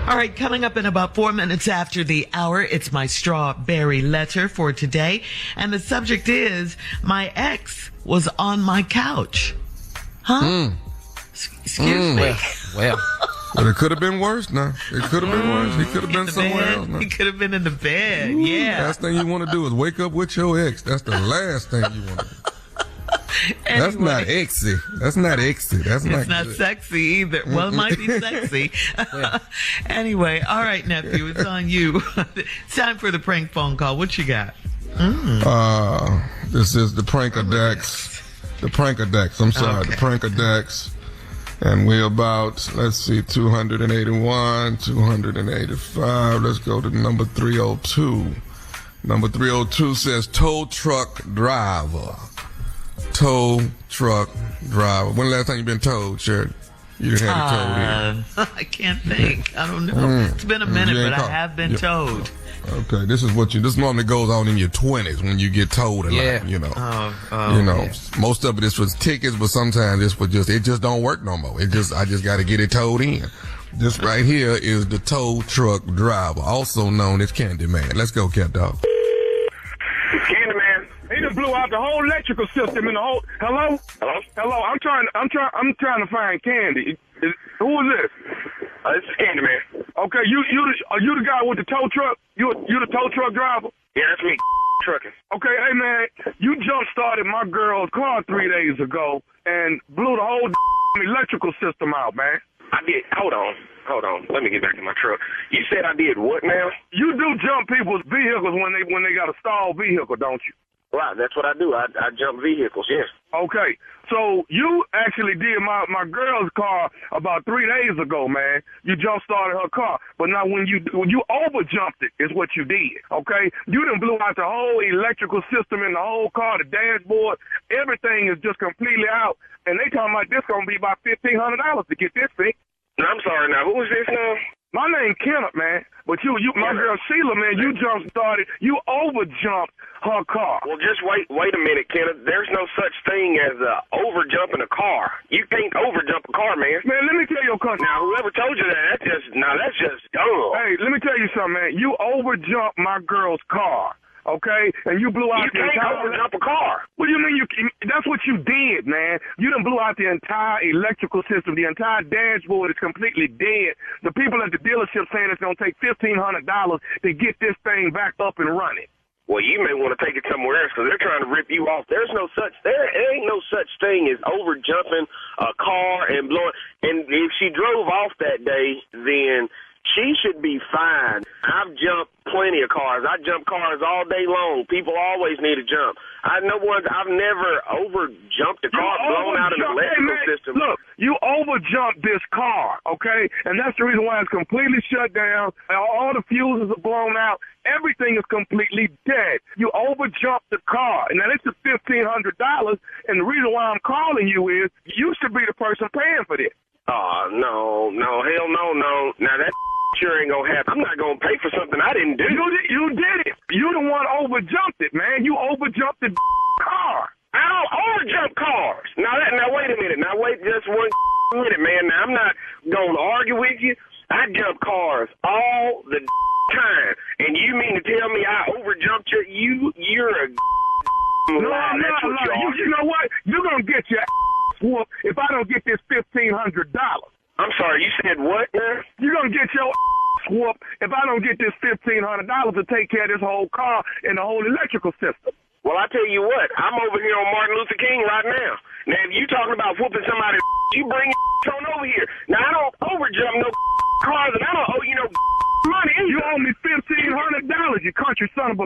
All right, coming up in about 4 minutes after the hour, it's my strawberry letter for today. And the subject is, my ex was on my couch. Huh? Excuse me. Well. But it could have been worse now. It could have been worse. He could have been somewhere else now. He could have been in the bed. Ooh, yeah. Last thing you want to do is wake up with your ex. That's the last thing you want to do. Anyway, that's not exy. That's not exy. That's it's not good. Sexy either. Well, it might be sexy. Anyway, all right, nephew, it's on you. It's time for the prank phone call. What you got? This is the Prank-a-Dex. The Prank-a-Dex. I'm sorry, okay. The Prank-a-Dex. And we're about, let's see, 281, 285. Let's go to number 302. Number 302 says tow truck driver. Tow truck driver. When the last time you been towed, Shirley? You didn't have it towed here. I can't think. I don't know. It's been a minute, but I have been towed. Okay, this normally goes on in your 20s when you get towed a lot, you know. Most of it is for tickets, but sometimes it's for it just don't work no more. I just got to get it towed in. This right here is the tow truck driver, also known as Candyman. Let's go, Cat Dog. Candyman. He just blew out the whole electrical system in the whole. Hello. I'm trying to find Candy. Who is this? This is Candyman. Okay, are you the guy with the tow truck? You the tow truck driver? Yeah, that's me. Trucking. Okay, hey man, you jump started my girl's car 3 days ago and blew the whole electrical system out, man. I did. Hold on. Let me get back to my truck. You said I did what now? You do jump people's vehicles when they got a stalled vehicle, don't you? Right, that's what I do. I jump vehicles, yes. Okay, so you actually did my girl's car about 3 days ago, man. You jump started her car, but now when you over jumped it is what you did. Okay, you done blew out the whole electrical system in the whole car, the dashboard, everything is just completely out. And they talking about this gonna be about $1,500 to get this fixed. No, I'm sorry. Now who is this now? My name Kenneth, man. But my girl Sheila, man, you jump started, you over jumped her car. Well, just wait a minute, Kenneth. There's no such thing as over jumping a car. You can't over jump a car, man. Man, let me tell you a country. Now, whoever told you that, that's just dumb. Hey, let me tell you something, man. You over jumped my girl's car. Okay, and you blew out the entire. You can't over-jump a car. What do you mean? That's what you did, man. You done blew out the entire electrical system. The entire dashboard is completely dead. The people at the dealership saying it's gonna take $1,500 to get this thing back up and running. Well, you may want to take it somewhere else because they're trying to rip you off. There ain't no such thing as over jumping a car and blowing. And if she drove off that day, then she should be fine. I've jumped plenty of cars. I jump cars all day long. People always need to jump. I've never over jumped a car blown out of the electrical system. Look, you over jumped this car, okay? And that's the reason why it's completely shut down. All the fuses are blown out. Everything is completely dead. You over jumped the car. And now this is $1,500. And the reason why I'm calling you is you should be the person paying for this. Oh, no, hell no. Now that sure ain't gonna happen. I'm not gonna pay for something I didn't do. You did it. You the one over jumped it, man. You over jumped the car. I don't over jump cars. Now wait a minute. Now wait just one minute, man. Now I'm not gonna argue with you. I jump cars all the time, and you mean to tell me I over jumped you? You're a No, you know what? You're gonna get your whooped if I don't get this $1,500. I'm sorry, you said what, man? You're gonna get your whooped if I don't get this $1,500 to take care of this whole car and the whole electrical system. Well, I tell you what, I'm over here on Martin Luther King right now. Now, if you talking about whooping somebody, you bring your on over here. Now, I don't overjump no cars, and I don't owe you no money. You owe me $1,500, you country son of a.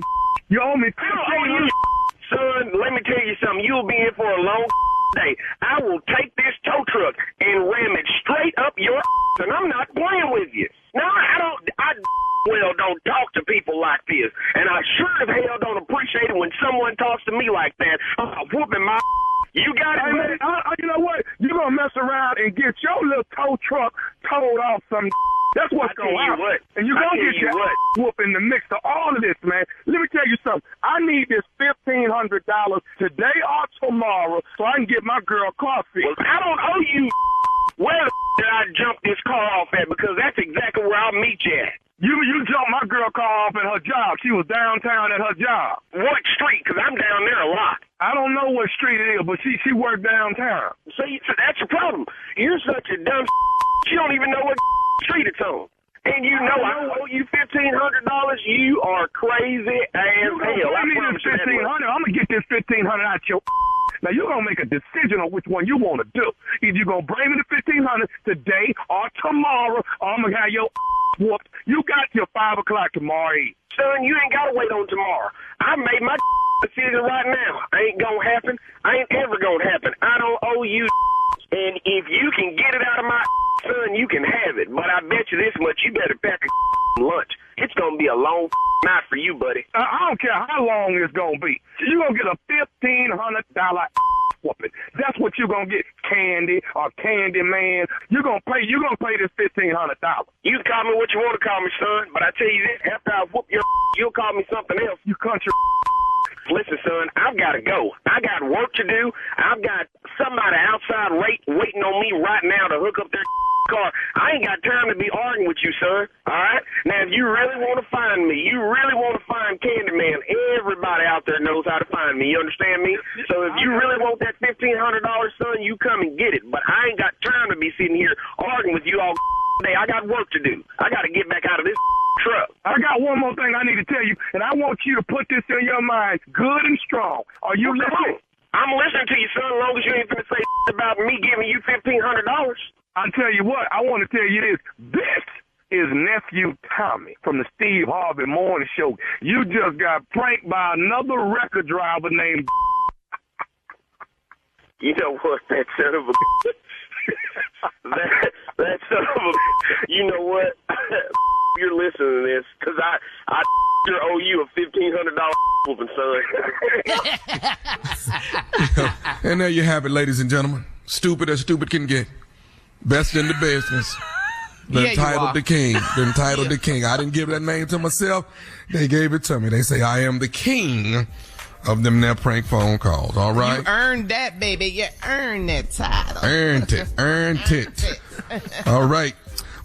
You owe me $1,500. Son, let me tell you something. You'll be in for a long day. I will take this tow truck and ram it straight up your and I'm not playing with you. Now, I don't talk to people like this, and I sure as hell don't appreciate it when someone talks to me like that. I'm whooping my. You got it, man. You know what? You're going to mess around and get your little tow truck towed off some. That's what's going to happen. And you're going to get your whoop in the mix of all of this, man. Let me tell you something. I need this $1,500 today or tomorrow so I can get my girl coffee. Well, I don't owe you. Where did I jump this car off at? Because that's exactly where I'll meet you at. You jumped my girl car off at her job. She was downtown at her job. What street? Because I'm down there a lot. I don't know what street it is, but she worked downtown. See, so that's the problem. You're such a dumb You don't even know what street it's on. And you know I owe you $1,500. You are crazy as hell. I promise you $1,500. I'm gonna get this $1,500 out your. Now you're gonna make a decision on which one you want to do. Either you're gonna bring me the $1,500 today or tomorrow, or I'm gonna have your whooped. You got till 5 o'clock tomorrow Eve. Son, you ain't gotta wait on tomorrow. I made my decision right now. Ain't gonna happen. Ain't ever gonna happen. I don't owe you. And if you can get it out of my son, you can have it. But I bet you this much, you better pack a lunch. It's going to be a long night for you, buddy. I don't care how long it's going to be. You're going to get a $1,500 whooping. That's what you're going to get, Candy or Candy Man. You're going to pay this $1,500. You can call me what you want to call me, son. But I tell you this, after I whoop your you'll call me something else. You country. Listen, son, I've got to go. I got work to do. I've got somebody outside waiting on me right now to hook up their car. I ain't got time to be arguing with you, son. All right? Now, if you really want to find me, you really want to find Candyman, everybody out there knows how to find me. You understand me? So if you really want that $1,500, son, you come and get it. But I ain't got time to be sitting here arguing with you all day. I got work to do. I got to get back out of this truck. I got one more thing I need to tell you, and I want you to put this in your mind good and strong. Are you listening? I'm listening to you, son, as long as you ain't going to say about me giving you $1,500. I'll tell you what, I want to tell you this. This is Nephew Tommy from the Steve Harvey Morning Show. You just got pranked by another record driver named You know what, that son of a that son of a you know what? You're listening to this, because I sure owe you a $1,500 whooping, son. And there you have it, ladies and gentlemen. Stupid as stupid can get. Best in the business. The entitled the king. The entitled the king. I didn't give that name to myself. They gave it to me. They say I am the king of them there prank phone calls. All right? You earned that, baby. You earned that title. Earned it. Earned it. All right.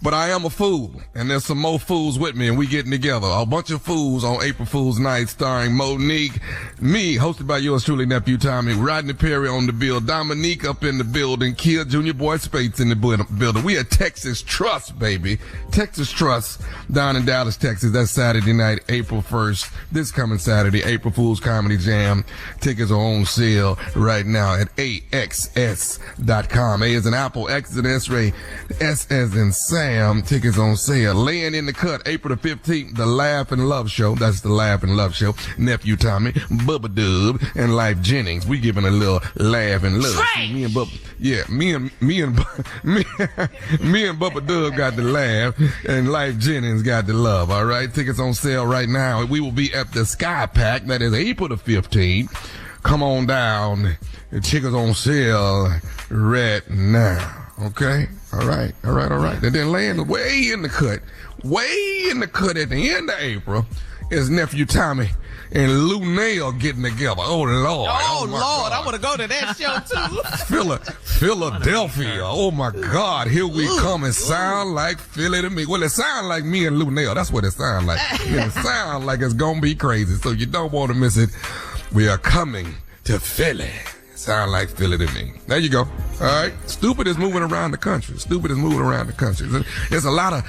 But I am a fool, and there's some more fools with me, and we getting together. A bunch of fools on April Fool's Night, starring Monique, me, hosted by yours truly, Nephew Tommy, Rodney Perry on the bill, Dominique up in the building, Kia Junior Boy Spates in the building. We at Texas Trust, baby. Texas Trust down in Dallas, Texas. That's Saturday night, April 1st. This coming Saturday, April Fool's Comedy Jam. Tickets are on sale right now at AXS.com. A as in Apple, X as in X-ray, S as in Sam. Tickets on sale. Laying in the cut, April the 15th, the Laugh and Love Show. That's the Laugh and Love Show. Nephew Tommy, Bubba Dub, and Life Jennings. We giving a little laugh and love. See, me and Bubba, me and Bubba Dub got the laugh, and Life Jennings got the love. All right, tickets on sale right now. We will be at the Sky Pack. That is April the 15th. Come on down. The tickets on sale right now. Okay. All right. And then laying way in the cut at the end of April is Nephew Tommy and Lou Nail getting together. Oh, Lord. Oh Lord. God. I want to go to that show, too. Philadelphia. Oh, my God. Here we come. It sound like Philly to me. Well, it sound like me and Lou Nail. That's what it sound like. It sound like it's going to be crazy. So you don't want to miss it. We are coming to Philly. Sound like Philly to me. There you go. All right. Stupid is moving around the country. There's a lot of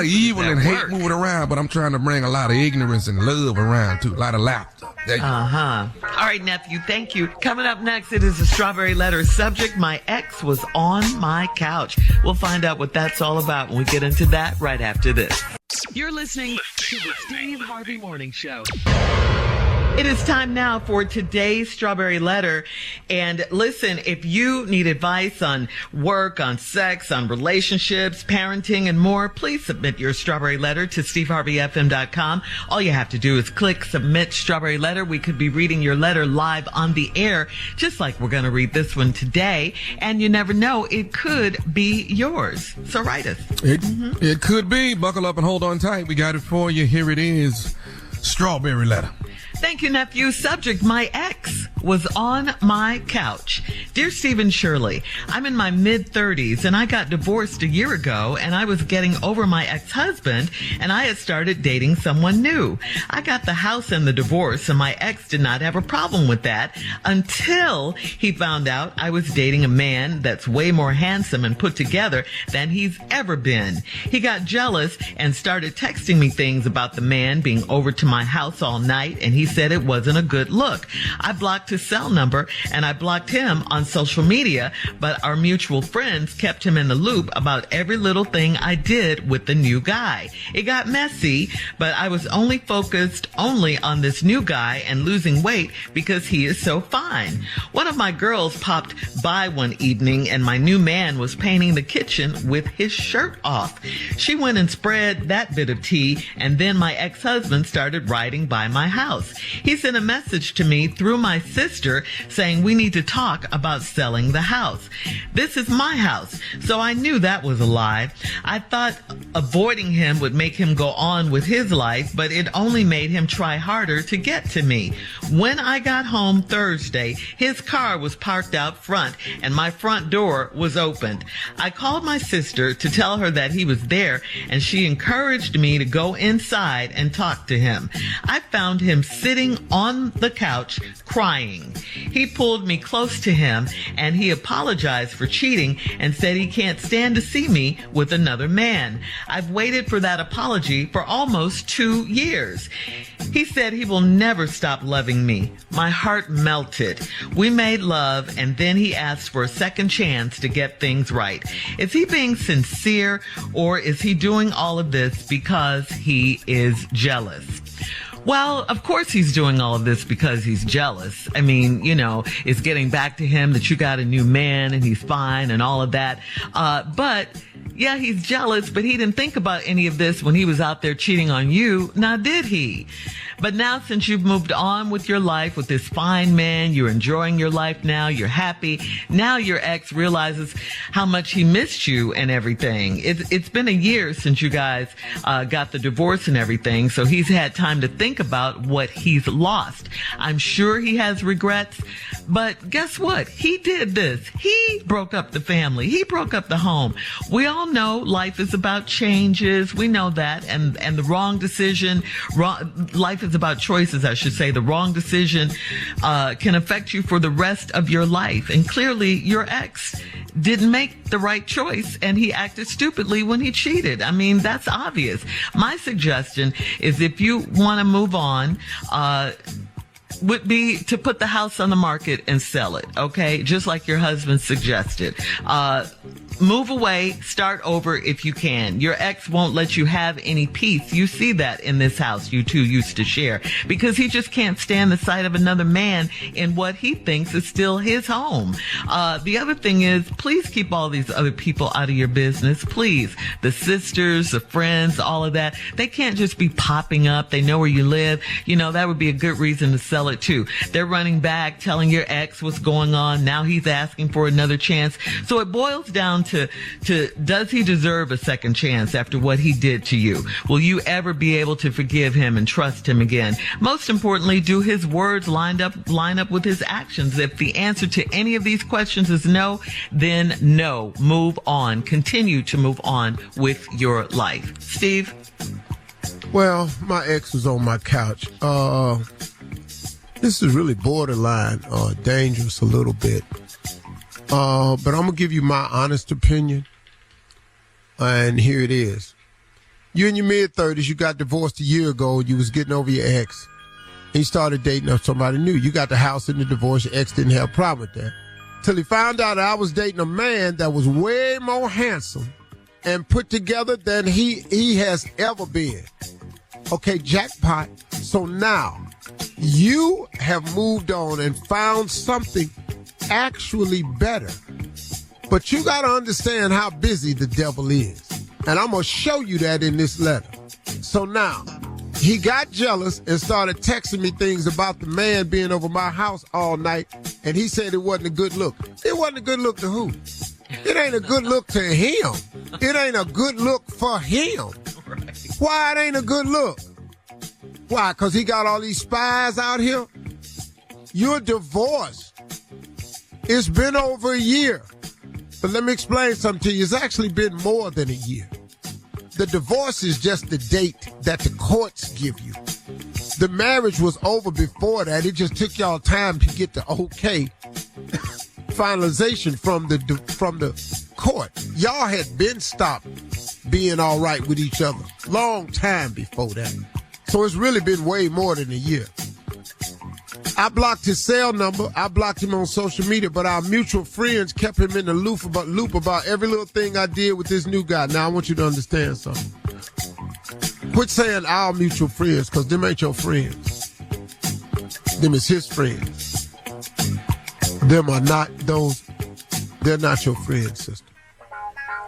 evil and hate moving around, but I'm trying to bring a lot of ignorance and love around too. A lot of laughter. All right, nephew. Thank you. Coming up next, it is a Strawberry Letter subject. My ex was on my couch. We'll find out what that's all about when we get into that right after this. You're listening to the Steve Harvey Morning Show. It is time now for today's Strawberry Letter. And listen, if you need advice on work, on sex, on relationships, parenting, and more, please submit your Strawberry Letter to SteveHarveyFM.com. All you have to do is click Submit Strawberry Letter. We could be reading your letter live on the air, just like we're going to read this one today. And you never know, it could be yours. So write us. It could be. Buckle up and hold on tight. We got it for you. Here it is. Strawberry Letter. Thank you, nephew. Subject, my ex was on my couch. Dear Stephen Shirley, I'm in my mid-30s and I got divorced a year ago and I was getting over my ex-husband and I had started dating someone new. I got the house and the divorce and my ex did not have a problem with that until he found out I was dating a man that's way more handsome and put together than he's ever been. He got jealous and started texting me things about the man being over to my house all night, and he said it wasn't a good look. I blocked his cell number and I blocked him on social media, but our mutual friends kept him in the loop about every little thing I did with the new guy. It got messy, but I was only focused on this new guy and losing weight because he is so fine. One of my girls popped by one evening and my new man was painting the kitchen with his shirt off. She went and spread that bit of tea, and then my ex-husband started riding by my house. He sent a message to me through my sister saying we need to talk about selling the house. This is my house, so I knew that was a lie. I thought avoiding him would make him go on with his life, but it only made him try harder to get to me. When I got home Thursday, his car was parked out front and my front door was opened. I called my sister to tell her that he was there, and she encouraged me to go inside and talk to him. I found him sitting on the couch crying. He pulled me close to him and he apologized for cheating and said he can't stand to see me with another man. I've waited for that apology for almost 2 years. He said he will never stop loving me. My heart melted. We made love and then he asked for a second chance to get things right. Is he being sincere or is he doing all of this because he is jealous? Well, of course he's doing all of this because he's jealous. I mean, it's getting back to him that you got a new man and he's fine and all of that. But yeah, he's jealous, but he didn't think about any of this when he was out there cheating on you. Now, did he? But now, since you've moved on with your life with this fine man, you're enjoying your life now, you're happy. Now your ex realizes how much he missed you and everything. It's been a year since you guys got the divorce and everything, so he's had time to think about what he's lost. I'm sure he has regrets, but guess what? He did this. He broke up the family. He broke up the home. We all know life is about changes. We know that. And the wrong decision, life is about choices, I should say. The wrong decision can affect you for the rest of your life. And clearly your ex didn't make the right choice and he acted stupidly when he cheated. I mean, that's obvious. My suggestion is if you want to move on, would be to put the house on the market and sell it, okay? Just like your husband suggested. Move away, start over if you can. Your ex won't let you have any peace. You see that in this house you two used to share, because he just can't stand the sight of another man in what he thinks is still his home. The other thing is, please keep all these other people out of your business, please. The sisters, the friends, all of that. They can't just be popping up. They know where you live. That would be a good reason to sell it too. They're running back, telling your ex what's going on. Now he's asking for another chance. So it boils down to does he deserve a second chance after what he did to you? Will you ever be able to forgive him and trust him again? Most importantly, do his words line up with his actions? If the answer to any of these questions is no, then no. Move on. Continue to move on with your life. Steve? Well, my ex was on my couch. This is really borderline dangerous a little bit. But I'm going to give you my honest opinion. And here it is. You're in your mid-30s. You got divorced a year ago. You was getting over your ex. And you started dating up somebody new. You got the house in the divorce. Your ex didn't have a problem with that. Till he found out I was dating a man that was way more handsome and put together than he has ever been. Okay, jackpot. So now you have moved on and found something actually better. But you got to understand how busy the devil is. And I'm going to show you that in this letter. So now, he got jealous and started texting me things about the man being over my house all night. And he said it wasn't a good look. It wasn't a good look to who? It ain't a good look to him. It ain't a good look for him. Why it ain't a good look? Why? Because he got all these spies out here? You're divorced. It's been over a year. But let me explain something to you. It's actually been more than a year. The divorce is just the date that the courts give you. The marriage was over before that. It just took y'all time to get the okay finalization from the court. Y'all had been stopped being all right with each other long time before that. So it's really been way more than a year. I blocked his cell number. I blocked him on social media, but our mutual friends kept him in the loop about every little thing I did with this new guy. Now, I want you to understand something. Quit saying our mutual friends, because them ain't your friends. Them is his friends. Them are not those. They're not your friends, sister.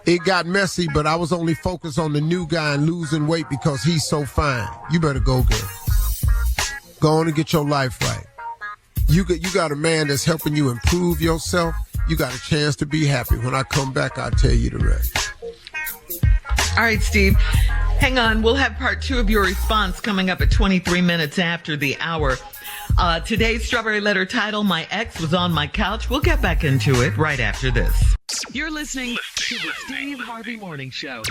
It got messy, but I was only focused on the new guy and losing weight because he's so fine. You better go, girl. Go on and get your life right. You got a man that's helping you improve yourself. You got a chance to be happy. When I come back, I'll tell you the rest. All right, Steve. Hang on. We'll have part 2 of your response coming up at 23 minutes after the hour. Today's Strawberry Letter title, My Ex Was on My Couch. We'll get back into it right after this. You're listening to the Steve Harvey Morning Show.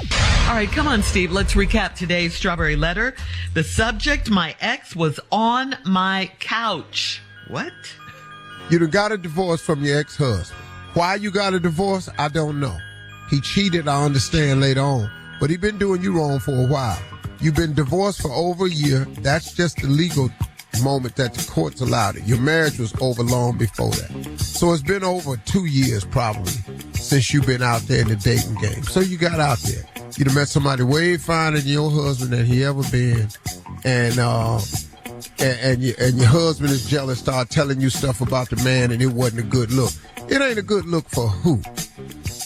All right, come on, Steve. Let's recap today's Strawberry Letter. The subject, my ex was on my couch. What? You done got a divorce from your ex-husband. Why you got a divorce, I don't know. He cheated, I understand later on. But he been doing you wrong for a while. You've been divorced for over a year. That's just the legal moment that the courts allowed it. Your marriage was over long before that. So it's been over 2 years probably since you've been out there in the dating game. So you got out there. You done met somebody way finer than your husband than he ever been. And your husband is jealous, start telling you stuff about the man, and it wasn't a good look. It ain't a good look for who?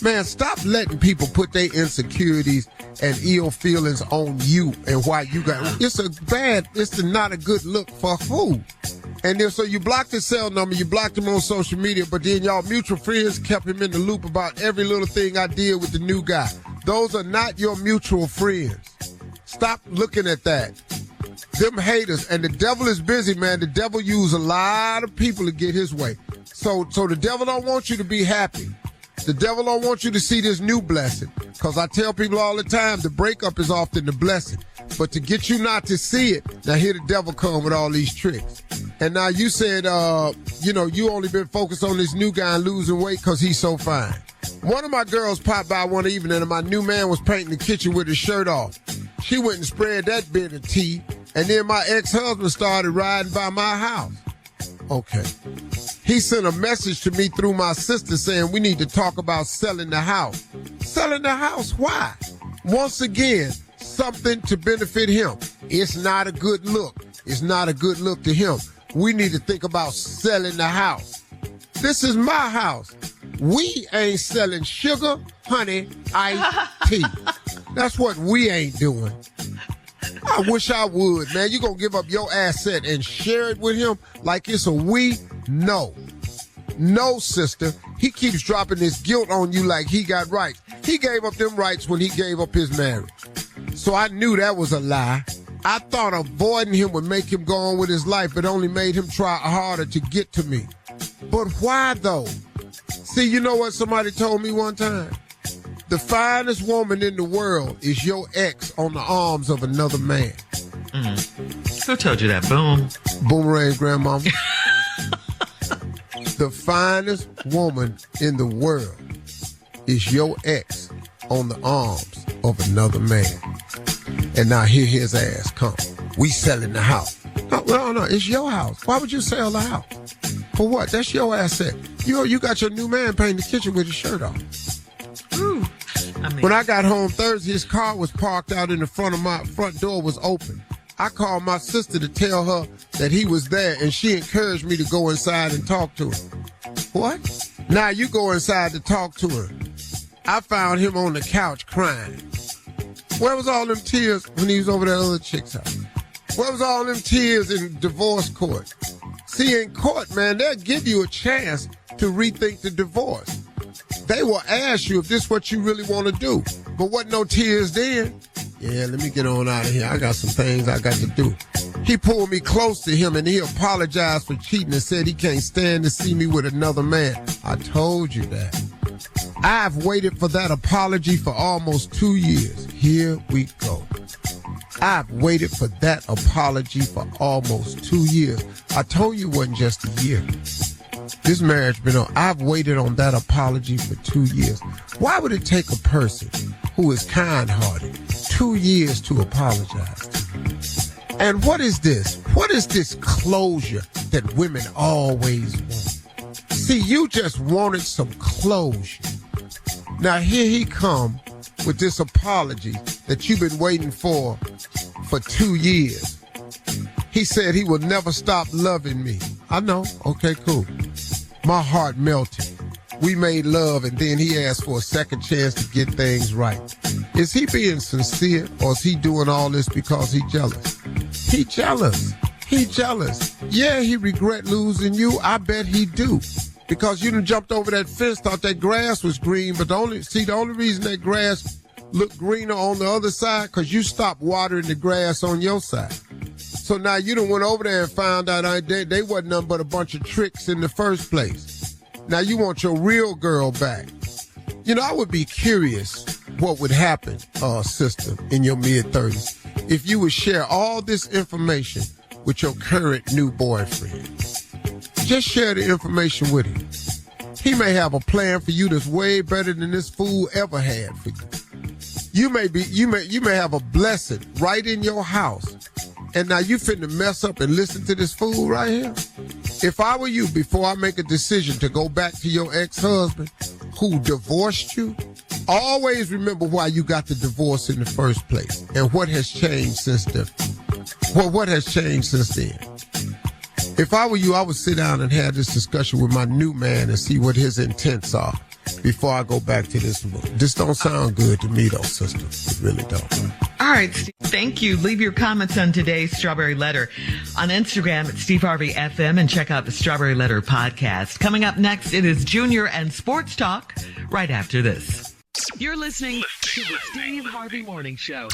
Man, stop letting people put their insecurities and ill feelings on you and why you got. It's not a good look for who? And then so you blocked his cell number, you blocked him on social media, but then y'all mutual friends kept him in the loop about every little thing I did with the new guy. Those are not your mutual friends. Stop looking at that. Them haters, and the devil is busy, man. The devil use a lot of people to get his way. So the devil don't want you to be happy. The devil don't want you to see this new blessing. Because I tell people all the time, the breakup is often the blessing. But to get you not to see it, now here the devil come with all these tricks. And now you said, you only been focused on this new guy and losing weight because he's so fine. One of my girls popped by one evening and my new man was painting the kitchen with his shirt off. She went and spread that bit of tea. And then my ex-husband started riding by my house. Okay. He sent a message to me through my sister saying we need to talk about selling the house. Selling the house? Why? Once again, something to benefit him. It's not a good look. It's not a good look to him. We need to think about selling the house. This is my house. We ain't selling sugar, honey, iced tea. That's what we ain't doing. I wish I would, man. You gonna give up your asset and share it with him like it's a we? No. No, sister. He keeps dropping this guilt on you like he got rights. He gave up them rights when he gave up his marriage. So I knew that was a lie. I thought avoiding him would make him go on with his life, but only made him try harder to get to me. But why, though? See, you know what somebody told me one time? The finest woman in the world is your ex on the arms of another man. Who told you that? Boom. Boomerang grandmama. The finest woman in the world is your ex on the arms of another man. And now here his ass come. We selling the house. No, it's your house. Why would you sell the house? For what? That's your asset. You got your new man painting the kitchen with his shirt off. Ooh. When I got home Thursday, his car was parked out in the front of my front door was open. I called my sister to tell her that he was there, and she encouraged me to go inside and talk to him. What? Now you go inside to talk to him. I found him on the couch crying. Where was all them tears when he was over that other chick's house? Where was all them tears in divorce court? See, in court, man, they'll give you a chance to rethink the divorce. They will ask you if this is what you really want to do. But wasn't no tears then. Yeah, let me get on out of here. I got some things I got to do. He pulled me close to him and he apologized for cheating and said he can't stand to see me with another man. I told you that. I've waited for that apology for almost 2 years. Here we go. I've waited for that apology for almost 2 years. I told you it wasn't just a year. This marriage been on. I've waited on that apology for 2 years. Why would it take a person who is kind-hearted 2 years to apologize to you? And what is this? What is this closure that women always want? See, you just wanted some closure. Now here he come with this apology that you've been waiting for 2 years. He said he will never stop loving me. I know. Okay, cool. My heart melted. We made love and then he asked for a second chance to get things right. Is he being sincere or is he doing all this because he's jealous? He jealous. He jealous. Yeah, he regret losing you. I bet he do. Because you done jumped over that fence, thought that grass was green, but the only reason that grass looked greener on the other side, because you stopped watering the grass on your side. So now you done went over there and found out they wasn't nothing but a bunch of tricks in the first place. Now you want your real girl back. You know, I would be curious what would happen, sister, in your mid-30s, if you would share all this information with your current new boyfriend. Just share the information with him. He may have a plan for you that's way better than this fool ever had for you. You may have a blessing right in your house. And now you finna mess up and listen to this fool right here? If I were you, before I make a decision to go back to your ex-husband who divorced you, always remember why you got the divorce in the first place and what has changed since then. Well, what has changed since then? If I were you, I would sit down and have this discussion with my new man and see what his intents are before I go back to this one. This don't sound good to me, though, sister. It really don't. All right, Steve, thank you. Leave your comments on today's Strawberry Letter on Instagram at Steve Harvey FM and check out the Strawberry Letter podcast. Coming up next, it is Junior and Sports Talk right after this. You're listening to the Steve Harvey Morning Show.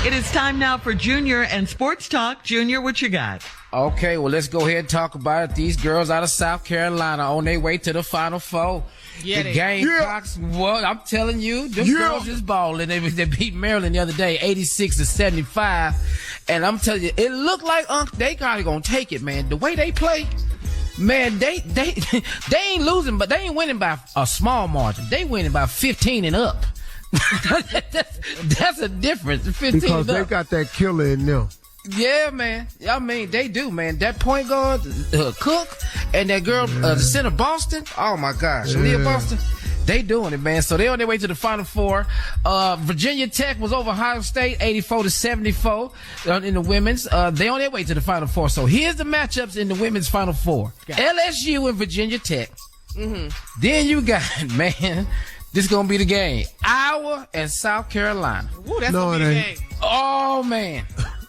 It is time now for Junior and Sports Talk. Junior, what you got? Okay, well, let's go ahead and talk about it. These girls out of South Carolina on their way to the Final Four. Yeah, the Gamecocks, well, I'm telling you, them girls is balling. They beat Maryland the other day, 86-75. And I'm telling you, it looked like they probably gonna take it, man. The way they play, man, they ain't losing, but they ain't winning by a small margin. They winning by 15 and up. That's a difference. 15 because and they up. got that killer in them. Yeah, man. I mean, they do, man. That point guard, Cook, and that girl, the center Boston. Oh my gosh, Leah Boston. They doing it, man. So they on their way to the Final Four. Virginia Tech was over Ohio State, 84-74 in the women's. They on their way to the Final Four. So here's the matchups in the women's Final Four: LSU and Virginia Tech. Mm-hmm. Then you got, man, this is gonna be the game: Iowa and South Carolina. Ooh, that's gonna be the game. Oh man.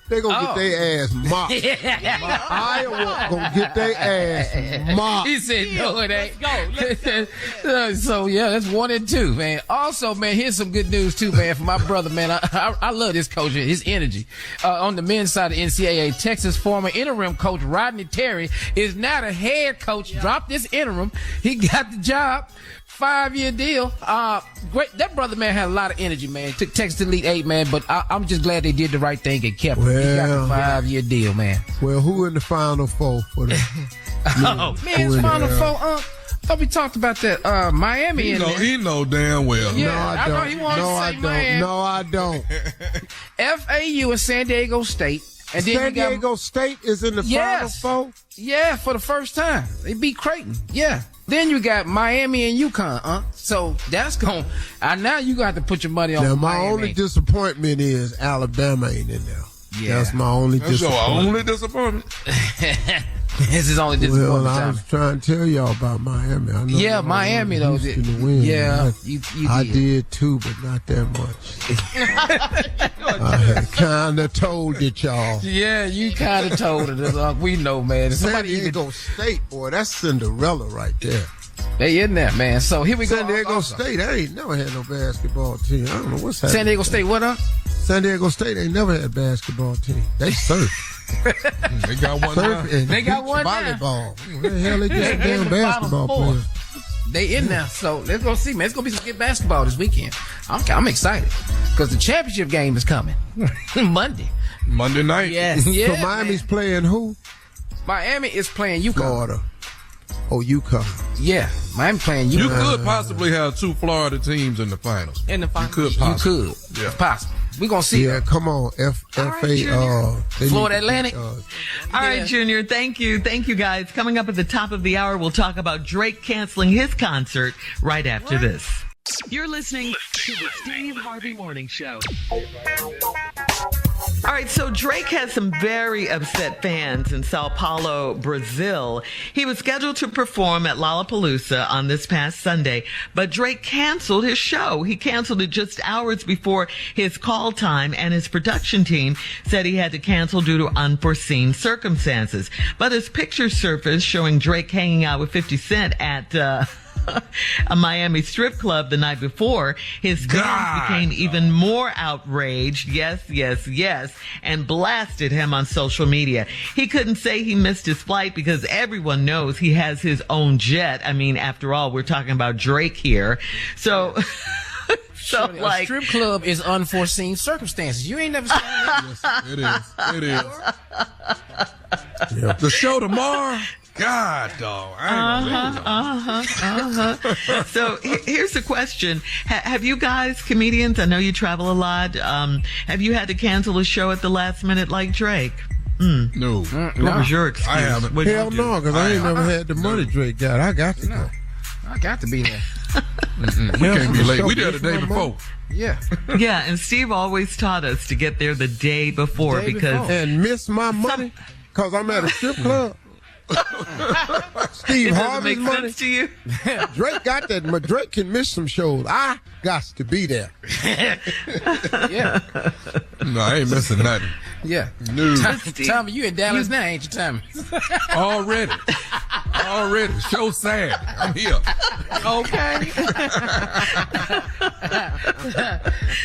They gonna get their ass mopped. Iowa gonna get their ass mopped. He said, no, it ain't. Let's go. So, yeah, that's 1 and 2, man. Also, man, here's some good news, too, man, for my brother, man. I love this coach, his energy. On the men's side of the NCAA, Texas former interim coach Rodney Terry is now the head coach. Dropped this interim. He got the job. 5-year deal. Great. That brother, man, had a lot of energy, man. Took Texas to Elite 8, man, but I'm just glad they did the right thing and kept him. He got the 5-year deal, man. Well, who in the Final Four for the men's Final Four? Thought we talked about that. Miami. He know damn well. Yeah, no, I know he wants to say Miami. No, I don't. FAU and San Diego State. And then San Diego State is in the Final Four? Yeah, for the first time. They beat Creighton. Yeah. Then you got Miami and UConn, So that's going now you got to put your money on now, Miami. My only disappointment is Alabama ain't in there. Yeah. That's my only disappointment. That's your only disappointment? This is only disappointment. Well, I was trying to tell y'all about Miami. I know Miami, though. To win. Yeah, I did too, but not that much. I had kind of told it, y'all. Yeah, you kind of told it. We know, man. San Diego State, boy, that's Cinderella right there. They in there, man. So here we go. San Diego State, I ain't never had no basketball team. I don't know what's happening. San Diego State, what up? San Diego State ain't never had a basketball team. They surf. They got one now. They got one now. Volleyball. Where the hell they get some damn basketball players? They in there, so let's go see, man. It's gonna be some good basketball this weekend. I'm excited because the championship game is coming Monday night. Yes. So Yeah, Miami's playing who? Miami is playing UConn. Florida. Oh, UConn. Yeah, Miami playing UConn. You could possibly have 2 Florida teams in the finals. In the finals. You could possibly. You could. Yeah. It's possible. We're going to see. Yeah, come on. FA. Florida Atlantic. All right, Junior. Thank you. Thank you, guys. Coming up at the top of the hour, we'll talk about Drake canceling his concert right after this. You're listening to the Steve Harvey Morning Show. All right, so Drake has some very upset fans in Sao Paulo, Brazil. He was scheduled to perform at Lollapalooza on this past Sunday, but Drake canceled his show. He canceled it just hours before his call time, and his production team said he had to cancel due to unforeseen circumstances. But his picture surfaced showing Drake hanging out with 50 Cent at a Miami strip club the night before. His fans became even more outraged, yes, and blasted him on social media. He couldn't say he missed his flight because everyone knows he has his own jet. I mean, after all, we're talking about Drake here. So... Shirley, a strip club is unforeseen circumstances. You ain't never seen that. Yes, it is. Yeah. The show tomorrow. God, dog. So here's the question. Have you guys, comedians, I know you travel a lot, have you had to cancel a show at the last minute like Drake? No. What was your excuse? I haven't. Hell no, because I ain't never had the money Drake got. I got to go. I got to be there. We can't be late. We there the day before. Yeah. Yeah, and Steve always taught us to get there the day before because... And miss my money because I'm at a strip club. Steve Harvey's make money. Sense to you? Drake got that. But Drake can miss some shows. I got to be there. Yeah. No, I ain't missing nothing. Yeah. No. Tommy, you in Dallas now, ain't you, Tommy? Already. Show sad. I'm here. Okay.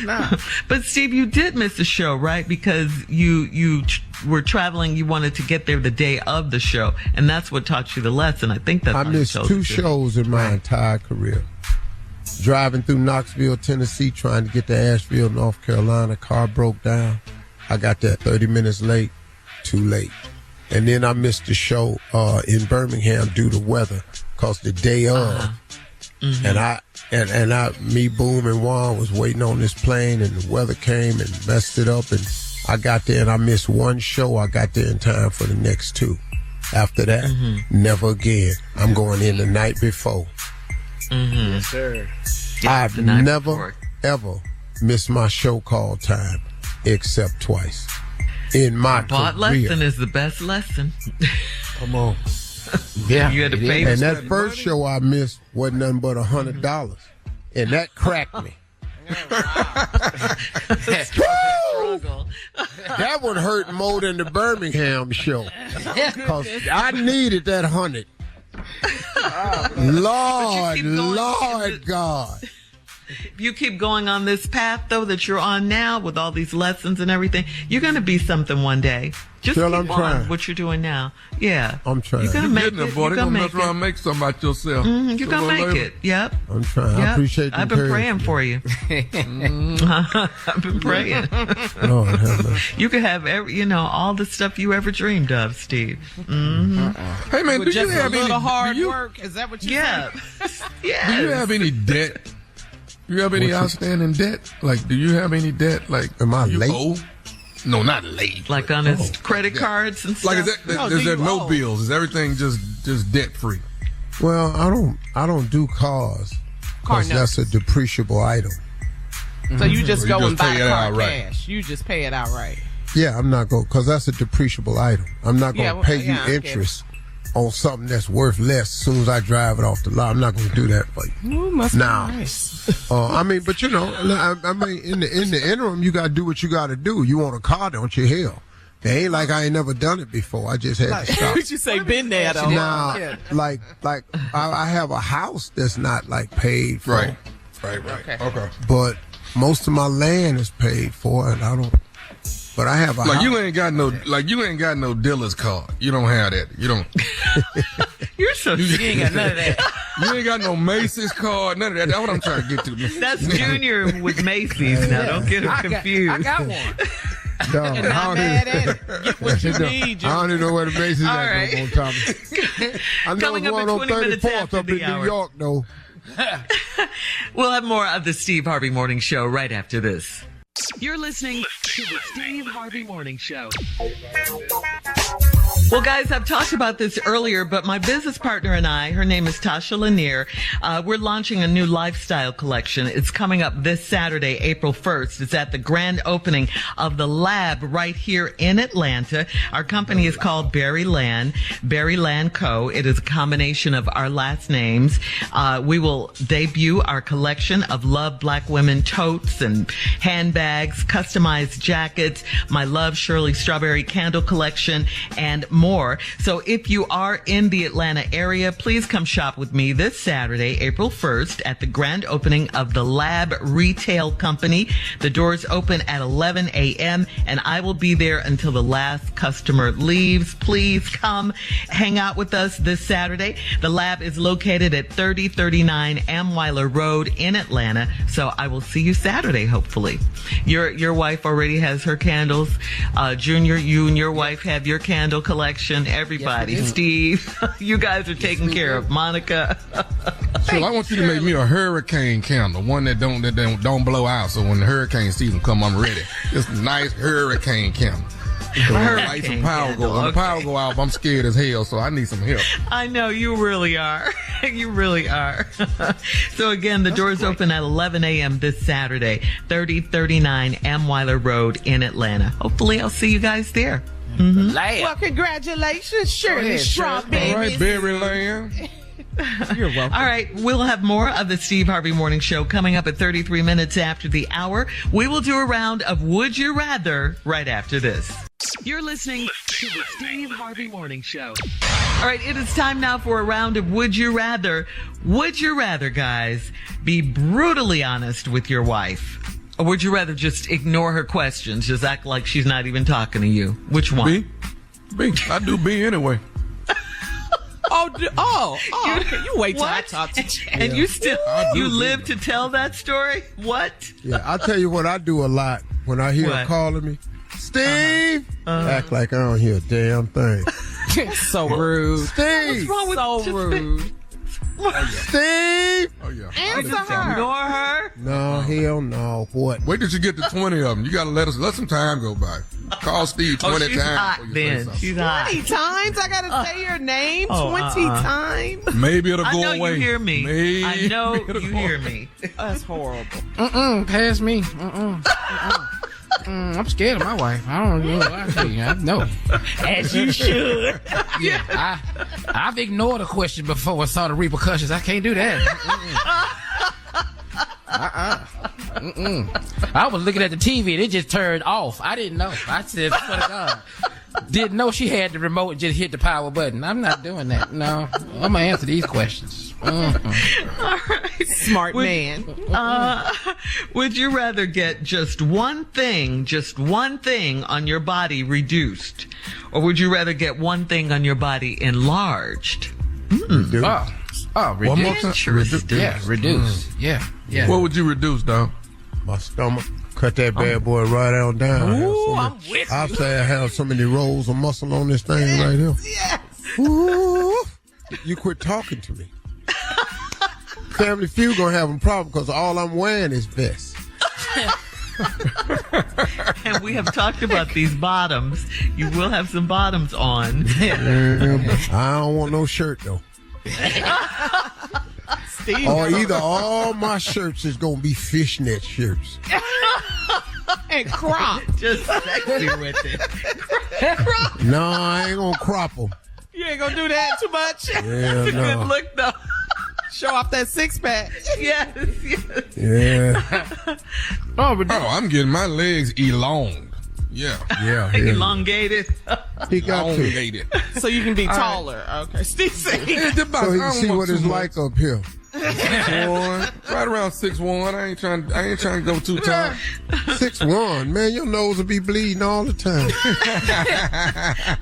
No. But Steve, you did miss the show, right? Because you were traveling. You wanted to get there the day of the show, and that's what taught you the lesson. I think that's I missed 2 shows in my entire career. Driving through Knoxville, Tennessee, trying to get to Asheville, North Carolina. Car broke down. I got there 30 minutes late. Too late. And then I missed the show in Birmingham due to weather, cause the day of, and me, Boom, and Juan was waiting on this plane, and the weather came and messed it up, and I got there and I missed 1 show. I got there in time for the next 2. After that, never again. I'm going in the night before. Yes, sir. I've never ever missed my show call time except twice. In my bought career. lesson is the best lesson. Come on. Yeah. You had to pay. And that first show I missed wasn't nothing but $100. And that cracked me. That one hurt more than the Birmingham show. Because I needed that 100. Lord God. If you keep going on this path, though, that you're on now with all these lessons and everything, you're going to be something one day. Just Girl, keep I'm on trying. what you're doing now. Yeah. I'm trying. You're going to make it. Boy, You're they're going to gonna make mess around and it. make something about yourself. You're going to make it. Yep. I'm trying. Yep. I appreciate the I've been encouragement. praying for you. I've been praying. Lord have mercy. You could have all the stuff you ever dreamed of, Steve. Hey, man, do you Just a have any little hard work. Is that what you Yeah. said? Yes. Do you have any debt? Do you have any outstanding debt? Like, do you have any debt? Like, Am I you late? owe? No, not late. Like on his credit cards and stuff. Like, is there no owe? bills? Is everything just debt free? Well, I don't do cars. Because that's a depreciable item. So you just You go just and buy pay the it car outright. cash. You just pay it outright. Yeah, I'm not going, because that's a depreciable item. I'm not going to pay you I get it. interest on something that's worth less as soon as I drive it off the lot. I'm not going to do that for you. Ooh, must Now, be nice. I mean, but I mean, in the interim, you got to do what you got to do. You want a car, don't you? Hell, it ain't like I ain't never done it before. I just had to stop. You say been there though. Now, like I have a house that's not like paid for. Right. Okay. But most of my land is paid for, and But I have a Like house. you ain't got no dealer's card. You don't have that. You don't. You're so You ain't got none of that. You ain't got no Macy's card. None of that. That's what I'm trying to get to. That's Junior with Macy's now. Don't get him confused. I got one. Dog, And not mad at it. Get what you need. I don't even know where the Macy's All at right. no more, Tommy. I know Coming it's up one at on 20 minutes 34th after up in the hour. New York, though. We'll have more of the Steve Harvey Morning Show right after this. You're listening to the Steve Harvey Morning Show. Well, guys, I've talked about this earlier, but my business partner and I, her name is Tasha Lanier, we're launching a new lifestyle collection. It's coming up this Saturday, April 1st. It's at the grand opening of the Lab right here in Atlanta. Our company is called Berry Land Co. It is a combination of our last names. We will debut our collection of Love Black Women totes and handbags, customized jackets, my Love Shirley Strawberry Candle collection, and more. So if you are in the Atlanta area, please come shop with me this Saturday, April 1st at the grand opening of the Lab Retail Company. The doors open at 11 a.m. and I will be there until the last customer leaves. Please come hang out with us this Saturday. The Lab is located at 3039 Amweiler Road in Atlanta. So I will see you Saturday, hopefully. Your wife already has her candles. Junior, you and your wife have your candle collection. Everybody, Yes, Steve, you guys are taken care of. Monica. So I want you to make me a hurricane candle, one that don't blow out. So when the hurricane season come, I'm ready. Just a nice hurricane candle. Lights and power go. When the power go out, I'm scared as hell. So I need some help. I know you really are. You really are. So again, the doors open at 11 a.m. this Saturday, 3039 Amweiler Road in Atlanta. Hopefully, I'll see you guys there. Mm-hmm. Well, congratulations, Shirley Strawberry. All right, Berry Land. You're welcome. All right, we'll have more of the Steve Harvey Morning Show coming up at 33 minutes after the hour. We will do a round of Would You Rather right after this. You're listening to the Steve Harvey Morning Show. All right, it is time now for a round of Would You Rather. Would you rather, guys, be brutally honest with your wife? Or would you rather just ignore her questions, just act like she's not even talking to you? Which one? B. I do B anyway. Okay. You wait till I talk to you. And you live to tell that story? What? Yeah, I'll tell you what I do a lot when I hear her calling me. Steve! Act like I don't hear a damn thing. So rude. Steve! What's wrong with So rude. Steve! Oh, yeah. Answer her. Ignore her? No, hell no. What? Wait till you get to 20 of them. You got to let some time go by. Call Steve 20 she's times. hot before you then. say something. She's hot. 20 times? I gotta say your name 20 times? Maybe it'll I go know away. you hear me. Maybe I know it'll you go hear away. me. That's horrible. Pass me. I'm scared of my wife. I don't know. I tell you, I know. As you should. Yeah, I've ignored a question before I saw the repercussions. I can't do that. I was looking at the TV and it just turned off. I didn't know. I said, swear to God. Didn't know she had the remote and just hit the power button. I'm not doing that. No. I'm going to answer these questions. All right. Smart man. Would you rather get just one thing on your body reduced? Or would you rather get one thing on your body enlarged? Oh, One more reduce. time. Interesting. Yeah, reduce. Yeah. What would you reduce, dog? My stomach. Cut that bad boy right on down. Ooh, I'm with I'll say I have so many rolls of muscle on this thing right here. Yes. Ooh, you quit talking to me. Family Feud gonna have a problem because all I'm wearing is vests. And we have talked about these bottoms. You will have some bottoms on. I don't want no shirt though. Steve. Or either all my shirts is gonna be fishnet shirts. And crop. Just sexy with it. No, I ain't gonna crop them. You ain't gonna do that too much. Yeah, Good no. look, though. Show off that six pack. Yes. Yeah, Oh, I'm getting my legs elongated. Yeah. yeah. Elongated. He got to. Elongated. So you can be taller. Okay. Steve said. So he can see what it's like up here. Right around 6'1". I ain't trying to go too tall. 6'1", man, your nose will be bleeding all the time.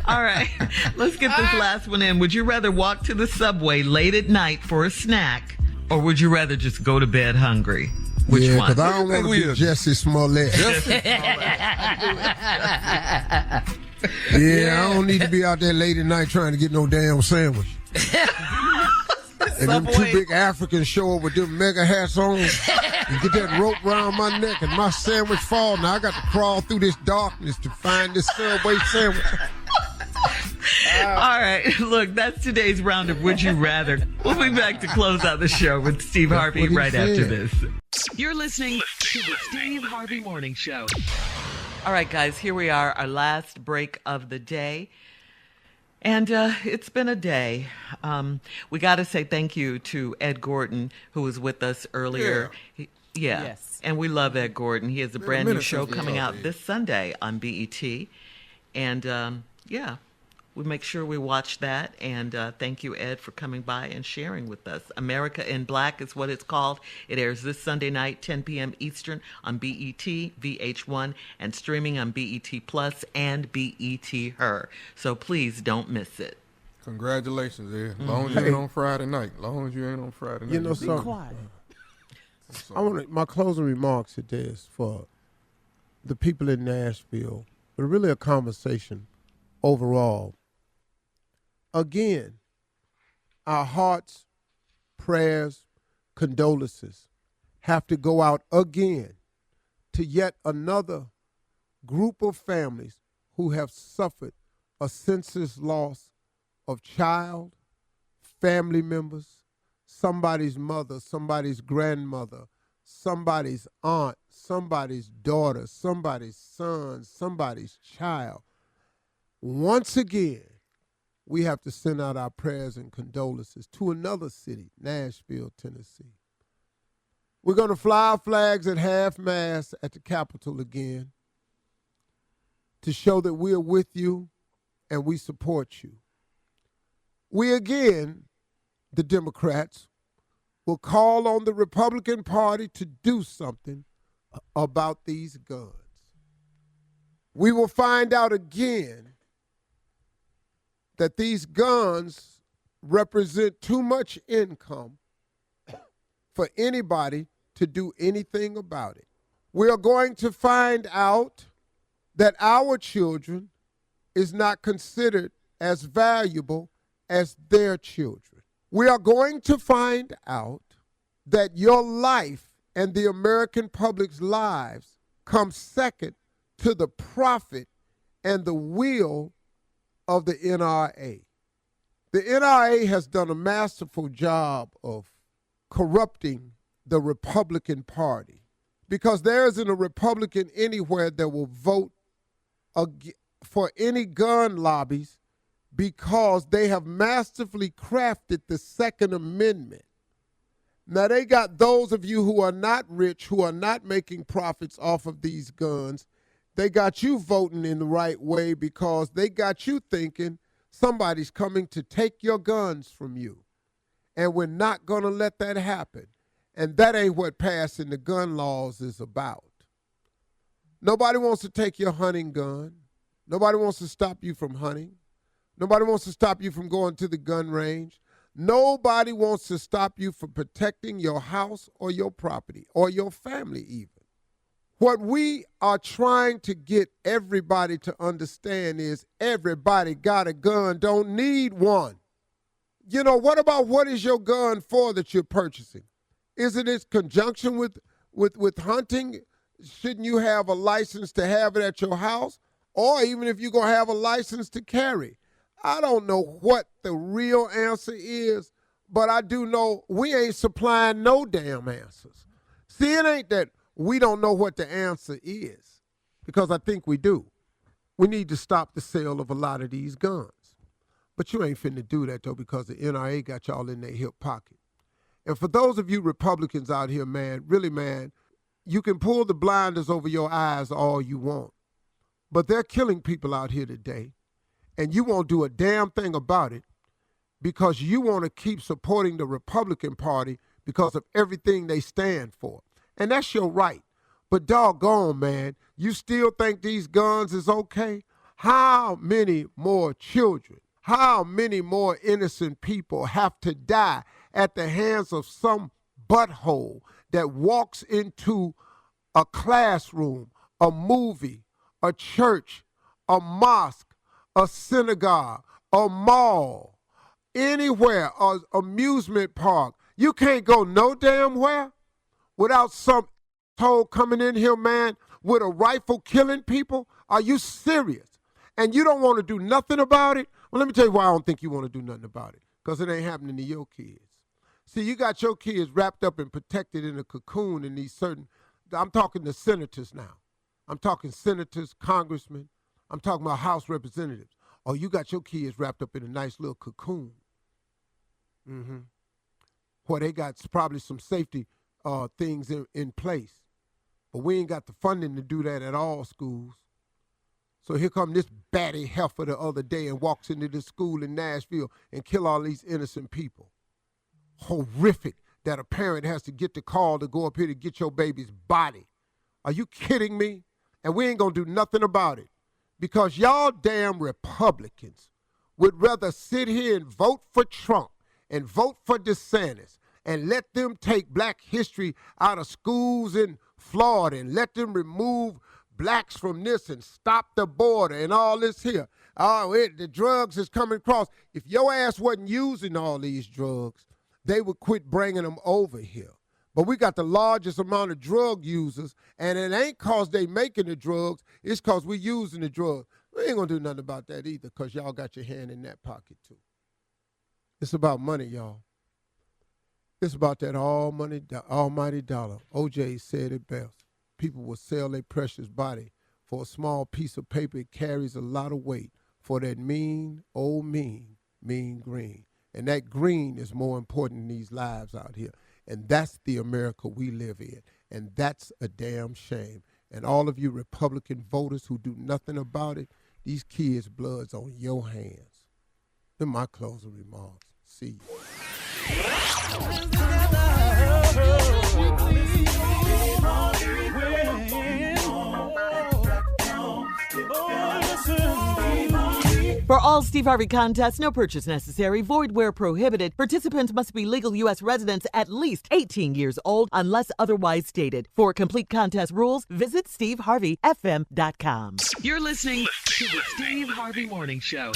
All right, let's get this last one in. Would you rather walk to the subway late at night for a snack, or would you rather just go to bed hungry? Which one? Because I don't want to be Jesse Smollett. Yeah, I don't need to be out there late at night trying to get no damn sandwich. And them two big Africans show up with them mega hats on and get that rope around my neck and my sandwich fall. Now I got to crawl through this darkness to find this Subway sandwich. All right, look, that's today's round of Would You Rather. We'll be back to close out the show with Steve Harvey right after this. You're listening to the Steve Harvey Morning Show. All right, guys, here we are, our last break of the day. And it's been a day. We got to say thank you to Ed Gordon, who was with us earlier. Yeah. Yes. And we love Ed Gordon. He has a brand new show coming out this Sunday on BET. And, we make sure we watch that. And thank you, Ed, for coming by and sharing with us. America in Black is what it's called. It airs this Sunday night, 10 p.m. Eastern on BET, VH1, and streaming on BET Plus and BET Her. So please don't miss it. Congratulations, Ed. As long as you ain't on Friday night. You know something? Be quiet. I want my closing remarks today is for the people in Nashville, but really a conversation overall. Again, our hearts, prayers, condolences have to go out again to yet another group of families who have suffered a senseless loss of child, family members, somebody's mother, somebody's grandmother, somebody's aunt, somebody's daughter, somebody's son, somebody's child. Once again, we have to send out our prayers and condolences to another city, Nashville, Tennessee. We're going to fly our flags at half-mast at the Capitol again to show that we are with you and we support you. We again, the Democrats, will call on the Republican Party to do something about these guns. We will find out again that these guns represent too much income for anybody to do anything about it. We are going to find out that our children is not considered as valuable as their children. We are going to find out that your life and the American public's lives come second to the profit and the will of the NRA. The NRA has done a masterful job of corrupting the Republican Party because there isn't a Republican anywhere that will vote for any gun lobbies because they have masterfully crafted the Second Amendment. Now, they got those of you who are not rich, who are not making profits off of these guns. They got you voting in the right way because they got you thinking somebody's coming to take your guns from you. And we're not going to let that happen. And that ain't what passing the gun laws is about. Nobody wants to take your hunting gun. Nobody wants to stop you from hunting. Nobody wants to stop you from going to the gun range. Nobody wants to stop you from protecting your house or your property or your family even. What we are trying to get everybody to understand is everybody got a gun, don't need one. You know, what about what is your gun for that you're purchasing? Is it in conjunction with hunting? Shouldn't you have a license to have it at your house? Or even if you're going to have a license to carry? I don't know what the real answer is, but I do know we ain't supplying no damn answers. See, it ain't that we don't know what the answer is, because I think we do. We need to stop the sale of a lot of these guns. But you ain't finna do that, though, because the NRA got y'all in their hip pocket. And for those of you Republicans out here, man, really, man, you can pull the blinders over your eyes all you want. But they're killing people out here today, and you won't do a damn thing about it because you want to keep supporting the Republican Party because of everything they stand for. And that's your right. But doggone, man, you still think these guns is okay? How many more children, how many more innocent people have to die at the hands of some butthole that walks into a classroom, a movie, a church, a mosque, a synagogue, a mall, anywhere, an amusement park? You can't go no damn where without some asshole coming in here, man, with a rifle killing people. Are you serious? And you don't want to do nothing about it? Well, let me tell you why I don't think you want to do nothing about it. Because it ain't happening to your kids. See, you got your kids wrapped up and protected in a cocoon in these certain, I'm talking to senators now. I'm talking senators, congressmen. I'm talking about House representatives. Oh, you got your kids wrapped up in a nice little cocoon. Mm-hmm. Well, they got probably some safety things in place. But we ain't got the funding to do that at all schools. So here come this batty heifer the other day and walks into this school in Nashville and kill all these innocent people. Horrific that a parent has to get the call to go up here to get your baby's body. Are you kidding me? And we ain't gonna do nothing about it because y'all damn Republicans would rather sit here and vote for Trump and vote for DeSantis and let them take black history out of schools in Florida and let them remove blacks from this and stop the border and all this here. Oh, the drugs is coming across. If your ass wasn't using all these drugs, they would quit bringing them over here. But we got the largest amount of drug users, and it ain't because they making the drugs, it's because we using the drugs. We ain't going to do nothing about that either because y'all got your hand in that pocket too. It's about money, y'all. It's about that almighty dollar. OJ said it best. People will sell their precious body for a small piece of paper. It carries a lot of weight for that mean green. And that green is more important in these lives out here. And that's the America we live in. And that's a damn shame. And all of you Republican voters who do nothing about it, these kids' blood's on your hands. They're my closing remarks. See you. For all Steve Harvey contests, no purchase necessary, void where prohibited. Participants must be legal U.S. residents at least 18 years old unless otherwise stated. For complete contest rules, visit SteveHarveyFM.com. You're listening to the Steve Harvey Morning Show.